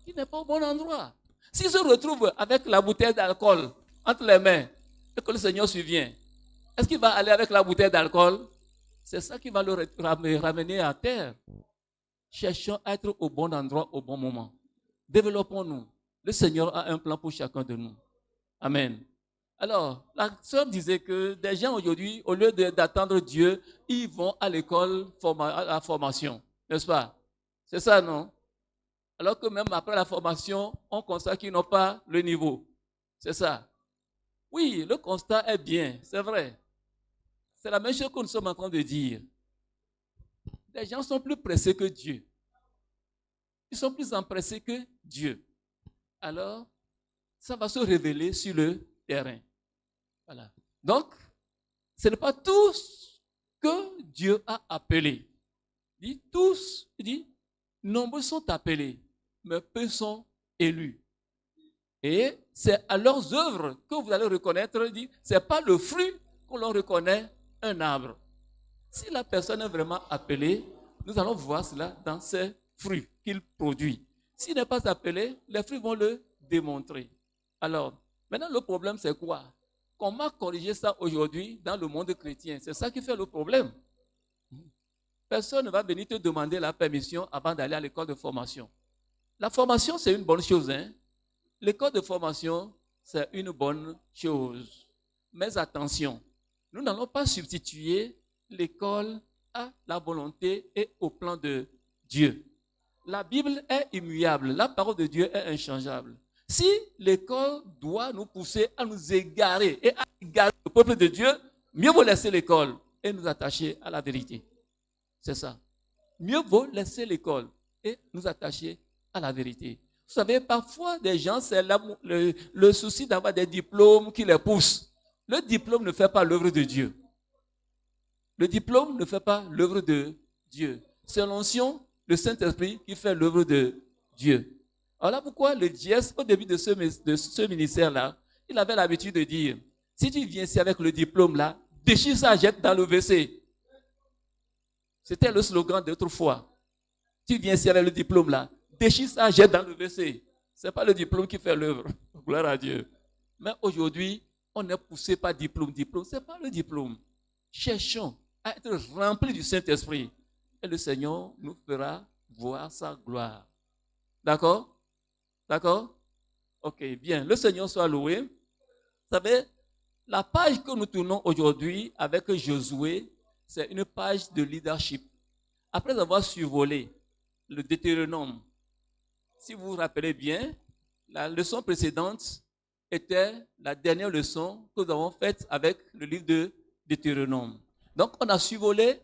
Il n'est pas au bon endroit. S'il se retrouve avec la bouteille d'alcool entre les mains et que le Seigneur survient, Est-ce qu'il va aller avec la bouteille d'alcool? C'est ça qui va le ramener à terre. Cherchons à être au bon endroit au bon moment. Développons-nous. Le Seigneur a un plan pour chacun de nous. Amen. Alors, la sœur disait que des gens aujourd'hui, au lieu d'attendre Dieu, ils vont à l'école, à la formation. N'est-ce pas? C'est ça, non? Alors que même après la formation, on constate qu'ils n'ont pas le niveau. C'est ça. Oui, le constat est bien, c'est vrai. C'est la même chose que nous sommes en train de dire. Les gens sont plus pressés que Dieu. Ils sont plus empressés que Dieu. Alors, ça va se révéler sur le terrain. Voilà. Donc, ce n'est pas tous que Dieu a appelés. Il dit tous, il dit, nombreux sont appelés, mais peu sont élus. Et c'est à leurs œuvres que vous allez reconnaître, il dit, ce n'est pas le fruit qu'on leur reconnaît un arbre. Si la personne est vraiment appelée, nous allons voir cela dans ses fruits qu'il produit. S'il n'est pas appelé, les fruits vont le démontrer. Alors, maintenant le problème c'est quoi? Comment corriger ça aujourd'hui dans le monde chrétien? C'est ça qui fait le problème. Personne ne va venir te demander la permission avant d'aller à l'école de formation. La formation, c'est une bonne chose. Hein? L'école de formation, c'est une bonne chose. Mais attention, nous n'allons pas substituer l'école à la volonté et au plan de Dieu. La Bible est immuable, la parole de Dieu est inchangeable. Si l'école doit nous pousser à nous égarer et à égarer le peuple de Dieu, mieux vaut laisser l'école et nous attacher à la vérité. C'est ça. Mieux vaut laisser l'école et nous attacher à la vérité. Vous savez, parfois, des gens, c'est le souci d'avoir des diplômes qui les poussent. Le diplôme ne fait pas l'œuvre de Dieu. Le diplôme ne fait pas l'œuvre de Dieu. C'est l'onction, le Saint-Esprit qui fait l'œuvre de Dieu. Voilà pourquoi le dièse, au début de ce ministère-là, il avait l'habitude de dire, si tu viens ici avec le diplôme-là, déchire ça, jette dans le WC. C'était le slogan d'autrefois. Tu viens ici avec le diplôme-là, déchire ça, jette dans le WC. Ce n'est pas le diplôme qui fait l'œuvre. Gloire à Dieu. Mais aujourd'hui, on est poussé par diplôme. Ce n'est pas le diplôme. Cherchons à être remplis du Saint-Esprit. Et le Seigneur nous fera voir sa gloire. D'accord? D'accord? Ok, bien. Le Seigneur soit loué. Vous savez, la page que nous tournons aujourd'hui avec Josué, c'est une page de leadership. Après avoir survolé le Deutéronome, si vous vous rappelez bien, la leçon précédente était la dernière leçon que nous avons faite avec le livre de Deutéronome. Donc, on a survolé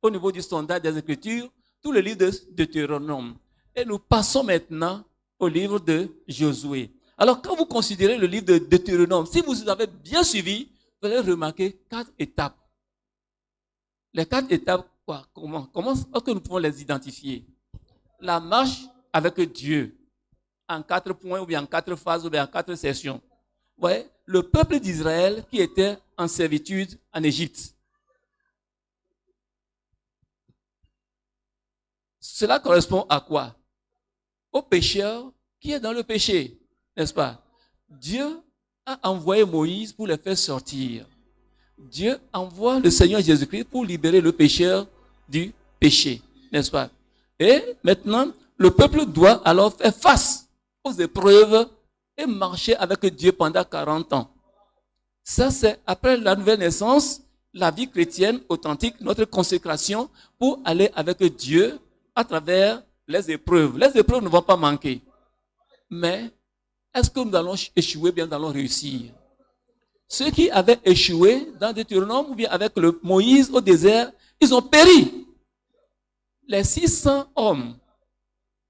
au niveau du standard des Écritures tout le livre de Deutéronome. Et nous passons maintenant au livre de Josué. Alors, quand vous considérez le livre de Deutéronome, si vous avez bien suivi, vous allez remarquer 4 étapes. Les 4 étapes, quoi? Comment est-ce que nous pouvons les identifier? La marche avec Dieu, en 4 points, ou bien en 4 phases, ou bien en 4 sessions. Vous voyez, le peuple d'Israël qui était en servitude en Égypte. Cela correspond à quoi? Au pécheur qui est dans le péché, n'est-ce pas? Dieu a envoyé Moïse pour les faire sortir. Dieu envoie le Seigneur Jésus-Christ pour libérer le pécheur du péché, n'est-ce pas? Et maintenant, le peuple doit alors faire face aux épreuves et marcher avec Dieu pendant 40 ans. Ça, c'est après la nouvelle naissance, la vie chrétienne authentique, notre consécration pour aller avec Dieu à travers les épreuves. Les épreuves ne vont pas manquer. Mais est-ce que nous allons échouer, bien nous allons réussir? Ceux qui avaient échoué dans Deutéronome ou bien avec le Moïse au désert, ils ont péri. Les 600 hommes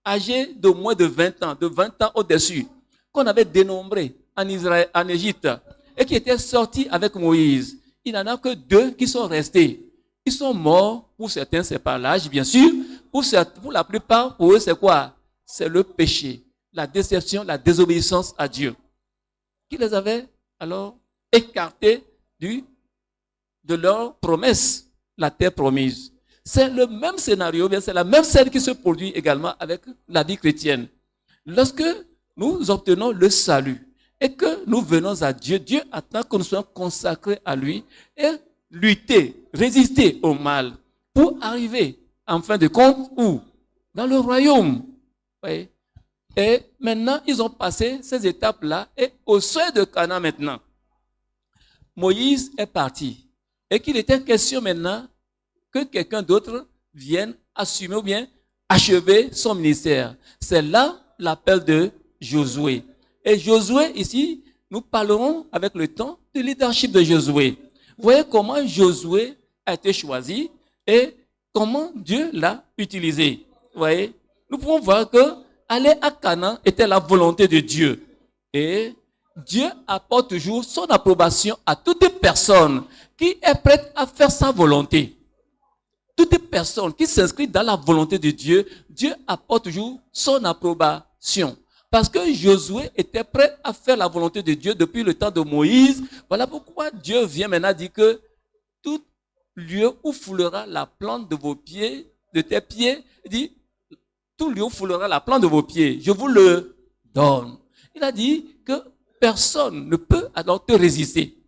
âgés de moins de 20 ans, de 20 ans au-dessus, qu'on avait dénombrés en Israël, en Égypte, et qui étaient sortis avec Moïse, il n'y en a que 2 qui sont restés. Ils sont morts, pour certains c'est par l'âge, bien sûr, pour la plupart, pour eux c'est quoi? C'est le péché, la déception, la désobéissance à Dieu, qui les avait alors écartés de leur promesse, la terre promise. C'est le même scénario, c'est la même scène qui se produit également avec la vie chrétienne. Lorsque nous obtenons le salut et que nous venons à Dieu, Dieu attend que nous soyons consacrés à lui et lutter, résister au mal pour arriver, en fin de compte, où? Dans le royaume. Oui. Et maintenant, ils ont passé ces étapes-là et au seuil de Canaan maintenant, Moïse est parti et qu'il était question maintenant que quelqu'un d'autre vienne assumer ou bien achever son ministère. C'est là l'appel de Josué. Et Josué, ici, nous parlerons avec le temps du leadership de Josué. Vous voyez comment Josué a été choisi et comment Dieu l'a utilisé. Vous voyez, nous pouvons voir que aller à Canaan était la volonté de Dieu. Et Dieu apporte toujours son approbation à toute personne qui est prête à faire sa volonté. Toute personne qui s'inscrit dans la volonté de Dieu, Dieu apporte toujours son approbation. Parce que Josué était prêt à faire la volonté de Dieu depuis le temps de Moïse. Voilà pourquoi Dieu vient maintenant dire que tout lieu où foulera la plante de vos pieds, de tes pieds, il dit, tout lieu où foulera la plante de vos pieds, je vous le donne. Il a dit que personne ne peut alors te résister.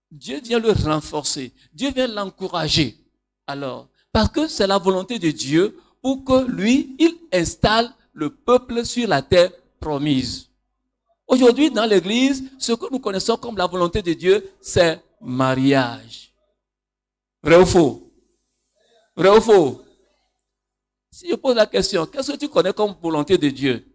Dieu vient le renforcer. Dieu vient l'encourager. Alors, parce que c'est la volonté de Dieu pour que lui, il installe le peuple sur la terre promise. Aujourd'hui, dans l'église, ce que nous connaissons comme la volonté de Dieu, c'est mariage. Vrai ou faux? Vrai ou faux? Si je pose la question, qu'est-ce que tu connais comme volonté de Dieu?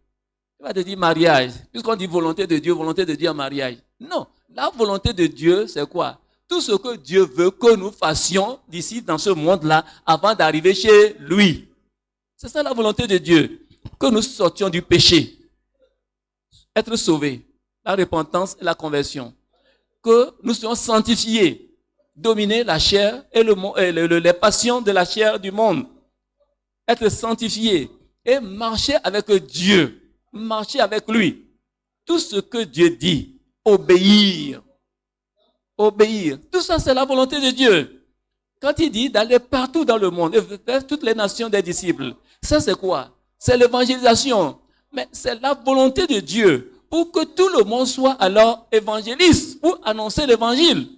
Il va te dire mariage. Puisqu'on dit volonté de Dieu en mariage. Non, la volonté de Dieu, c'est quoi? Tout ce que Dieu veut que nous fassions d'ici, dans ce monde-là, avant d'arriver chez lui. C'est ça la volonté de Dieu. Que nous sortions du péché. Être sauvés. La repentance et la conversion. Que nous soyons sanctifiés. Dominer la chair et les passions de la chair du monde. Être sanctifiés. Et marcher avec Dieu. Marcher avec lui. Tout ce que Dieu dit. Obéir. Obéir. Tout ça, c'est la volonté de Dieu. Quand il dit d'aller partout dans le monde et faire toutes les nations des disciples, ça c'est quoi? C'est l'évangélisation. Mais c'est la volonté de Dieu pour que tout le monde soit alors évangéliste, pour annoncer l'évangile.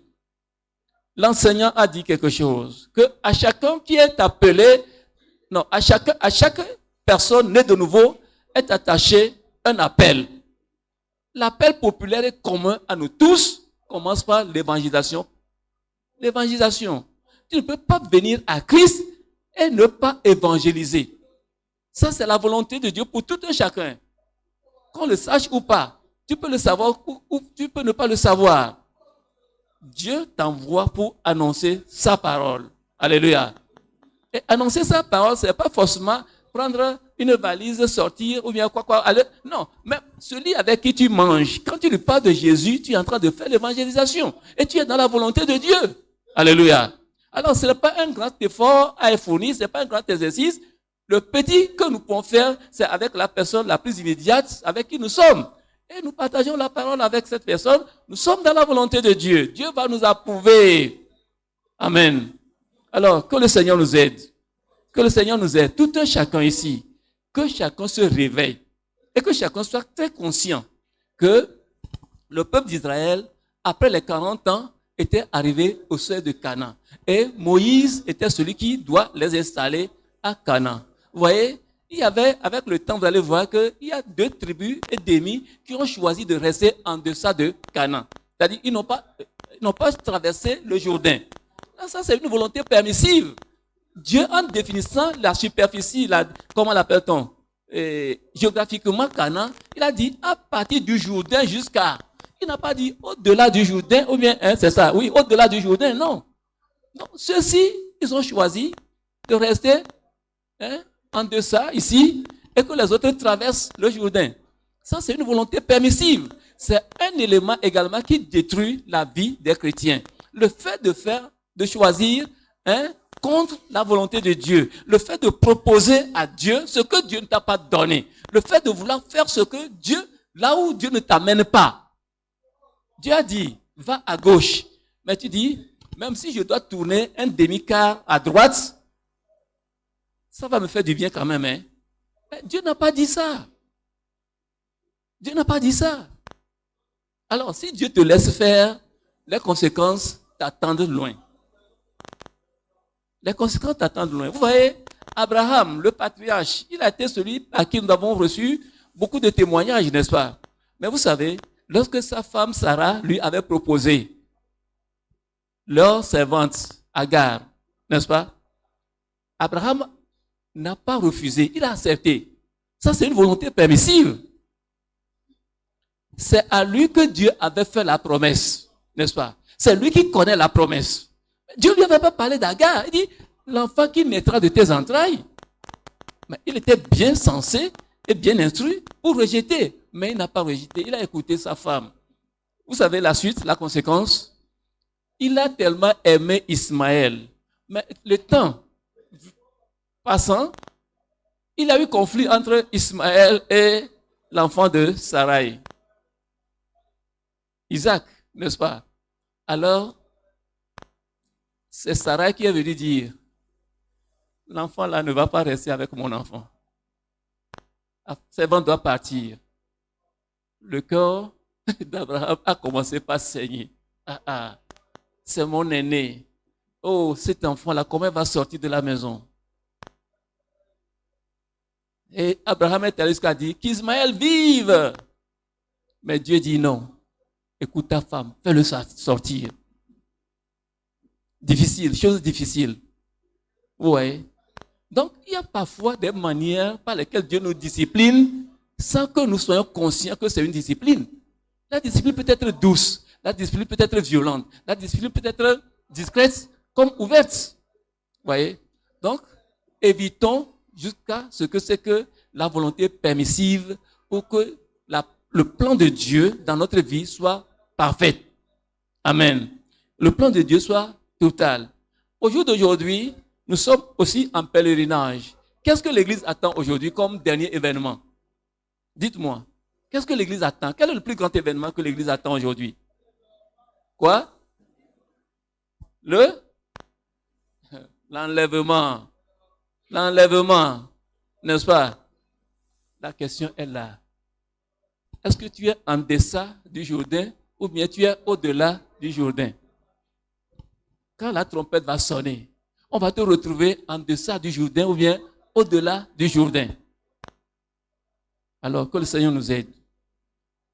L'enseignant a dit quelque chose, que à chacun qui est appelé, non, à chaque personne née de nouveau est attaché un appel. L'appel populaire est commun à nous tous, commence par l'évangélisation. L'évangélisation. Tu ne peux pas venir à Christ et ne pas évangéliser. Ça, c'est la volonté de Dieu pour tout un chacun. Qu'on le sache ou pas, tu peux le savoir ou tu peux ne pas le savoir. Dieu t'envoie pour annoncer sa parole. Alléluia. Et annoncer sa parole, ce n'est pas forcément prendre une valise, sortir ou bien quoi. Aller. Non, même celui avec qui tu manges, quand tu lui parles de Jésus, tu es en train de faire l'évangélisation. Et tu es dans la volonté de Dieu. Alléluia. Alors, ce n'est pas un grand effort à fournir, ce n'est pas un grand exercice. Le petit que nous pouvons faire, c'est avec la personne la plus immédiate avec qui nous sommes. Et nous partageons la parole avec cette personne. Nous sommes dans la volonté de Dieu. Dieu va nous approuver. Amen. Alors, que le Seigneur nous aide. Que le Seigneur nous aide. Tout un chacun ici. Que chacun se réveille. Et que chacun soit très conscient que le peuple d'Israël, après les 40 ans, était arrivé au seuil de Canaan. Et Moïse était celui qui doit les installer à Canaan. Vous voyez, il y avait, avec le temps, vous allez voir qu'il y a 2 tribus et demi qui ont choisi de rester en deçà de Canaan. C'est-à-dire, ils n'ont pas traversé le Jourdain. Ça, c'est une volonté permissive. Dieu, en définissant la superficie, comment l'appelle-t-on, géographiquement Canaan, il a dit à partir du Jourdain jusqu'à... Il n'a pas dit au-delà du Jourdain, ou bien, c'est ça, oui, au-delà du Jourdain, non. Non, ceux-ci, ils ont choisi de rester en deçà, ici, et que les autres traversent le Jourdain. Ça, c'est une volonté permissive. C'est un élément également qui détruit la vie des chrétiens. Le fait de choisir contre la volonté de Dieu, le fait de proposer à Dieu ce que Dieu ne t'a pas donné, le fait de vouloir faire ce que Dieu, là où Dieu ne t'amène pas. Dieu a dit, va à gauche. Mais tu dis, même si je dois tourner un demi-quart à droite, ça va me faire du bien quand même. Hein? Mais Dieu n'a pas dit ça. Dieu n'a pas dit ça. Alors, si Dieu te laisse faire, les conséquences t'attendent loin. Les conséquences t'attendent loin. Vous voyez, Abraham, le patriarche, il a été celui à qui nous avons reçu beaucoup de témoignages, n'est-ce pas? Mais vous savez, lorsque sa femme Sarah lui avait proposé leur servante Agar, n'est-ce pas? Abraham n'a pas refusé, il a accepté. Ça, c'est une volonté permissive. C'est à lui que Dieu avait fait la promesse, n'est-ce pas? C'est lui qui connaît la promesse. Dieu ne lui avait pas parlé d'Agar. Il dit, l'enfant qui naîtra de tes entrailles. Mais il était bien censé et bien instruit pour rejeter. Mais il n'a pas rejeté. Il a écouté sa femme. Vous savez la suite, la conséquence? Il a tellement aimé Ismaël. Mais le temps passant, il a eu conflit entre Ismaël et l'enfant de Sarai. Isaac, n'est-ce pas? Alors, c'est Sarai qui est venue dire, l'enfant là ne va pas rester avec mon enfant. La servante doit partir. Le cœur d'Abraham a commencé par saigner. C'est mon aîné. Oh, cet enfant-là, comment il va sortir de la maison? Et Abraham est allé jusqu'à dire qu'Ismaël vive. Mais Dieu dit non. Écoute ta femme, fais-le sortir. Difficile, chose difficile. Oui. Donc, il y a parfois des manières par lesquelles Dieu nous discipline sans que nous soyons conscients que c'est une discipline. La discipline peut être douce, la discipline peut être violente, la discipline peut être discrète comme ouverte. Vous voyez? Donc, évitons jusqu'à ce que c'est que la volonté permissive pour que le plan de Dieu dans notre vie soit parfait. Amen. Le plan de Dieu soit total. Au jour d'aujourd'hui, nous sommes aussi en pèlerinage. Qu'est-ce que l'Église attend aujourd'hui comme dernier événement? Dites-moi. Qu'est-ce que l'Église attend? Quel est le plus grand événement que l'Église attend aujourd'hui? Quoi? L'enlèvement. L'enlèvement. N'est-ce pas? La question est là. Est-ce que tu es en deçà du Jourdain ou bien tu es au-delà du Jourdain? Quand la trompette va sonner, on va te retrouver en deçà du Jourdain ou bien au-delà du Jourdain. Alors que le Seigneur nous aide.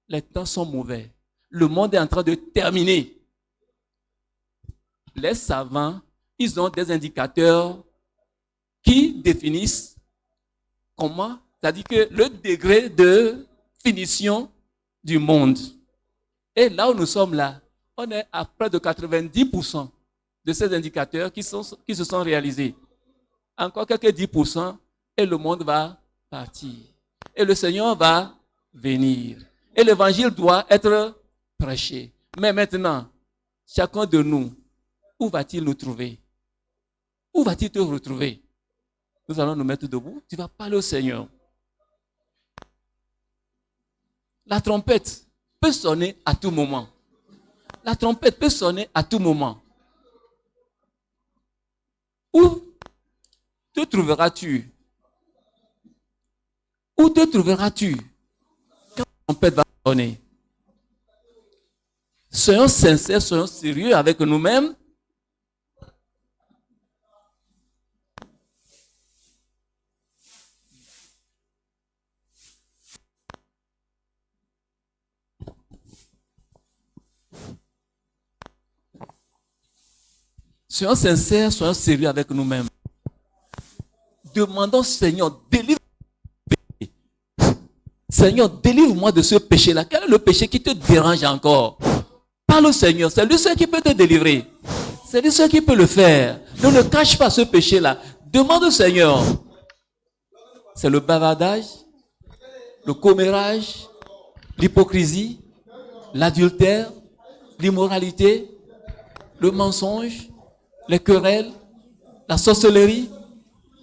Les temps sont mauvais. Le monde est en train de terminer. Les savants, ils ont des indicateurs qui définissent comment, c'est-à-dire que le degré de finition du monde. Et là où nous sommes là, on est à près de 90% de ces indicateurs qui se sont réalisés. Encore quelques 10% et le monde va partir. Et le Seigneur va venir. Et l'évangile doit être prêché. Mais maintenant, chacun de nous, où va-t-il nous trouver? Où va-t-il te retrouver? Nous allons nous mettre debout. Tu vas parler au Seigneur. La trompette peut sonner à tout moment. La trompette peut sonner à tout moment. Où te trouveras-tu? Où te trouveras-tu quand la trompette va sonner? Soyons sincères, soyons sérieux avec nous-mêmes. Soyons sincères, soyons sérieux avec nous-mêmes. Demandons, Seigneur, délivre-moi. Seigneur, délivre-moi de ce péché-là. Quel est le péché qui te dérange encore? Parle au Seigneur, c'est lui seul qui peut te délivrer. C'est lui seul qui peut le faire. Ne cache pas ce péché-là. Demande au Seigneur. C'est le bavardage, le commérage, l'hypocrisie, l'adultère, l'immoralité, le mensonge, les querelles, la sorcellerie.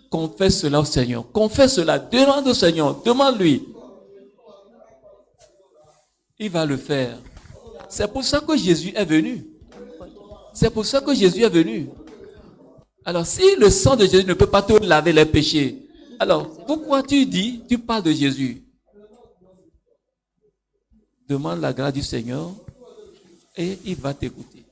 Confesse cela au Seigneur. Confesse cela. Demande au Seigneur. Demande-lui. Il va le faire. C'est pour ça que Jésus est venu. C'est pour ça que Jésus est venu. Alors, si le sang de Jésus ne peut pas te laver les péchés, alors, pourquoi tu parles de Jésus? Demande la grâce du Seigneur et il va t'écouter.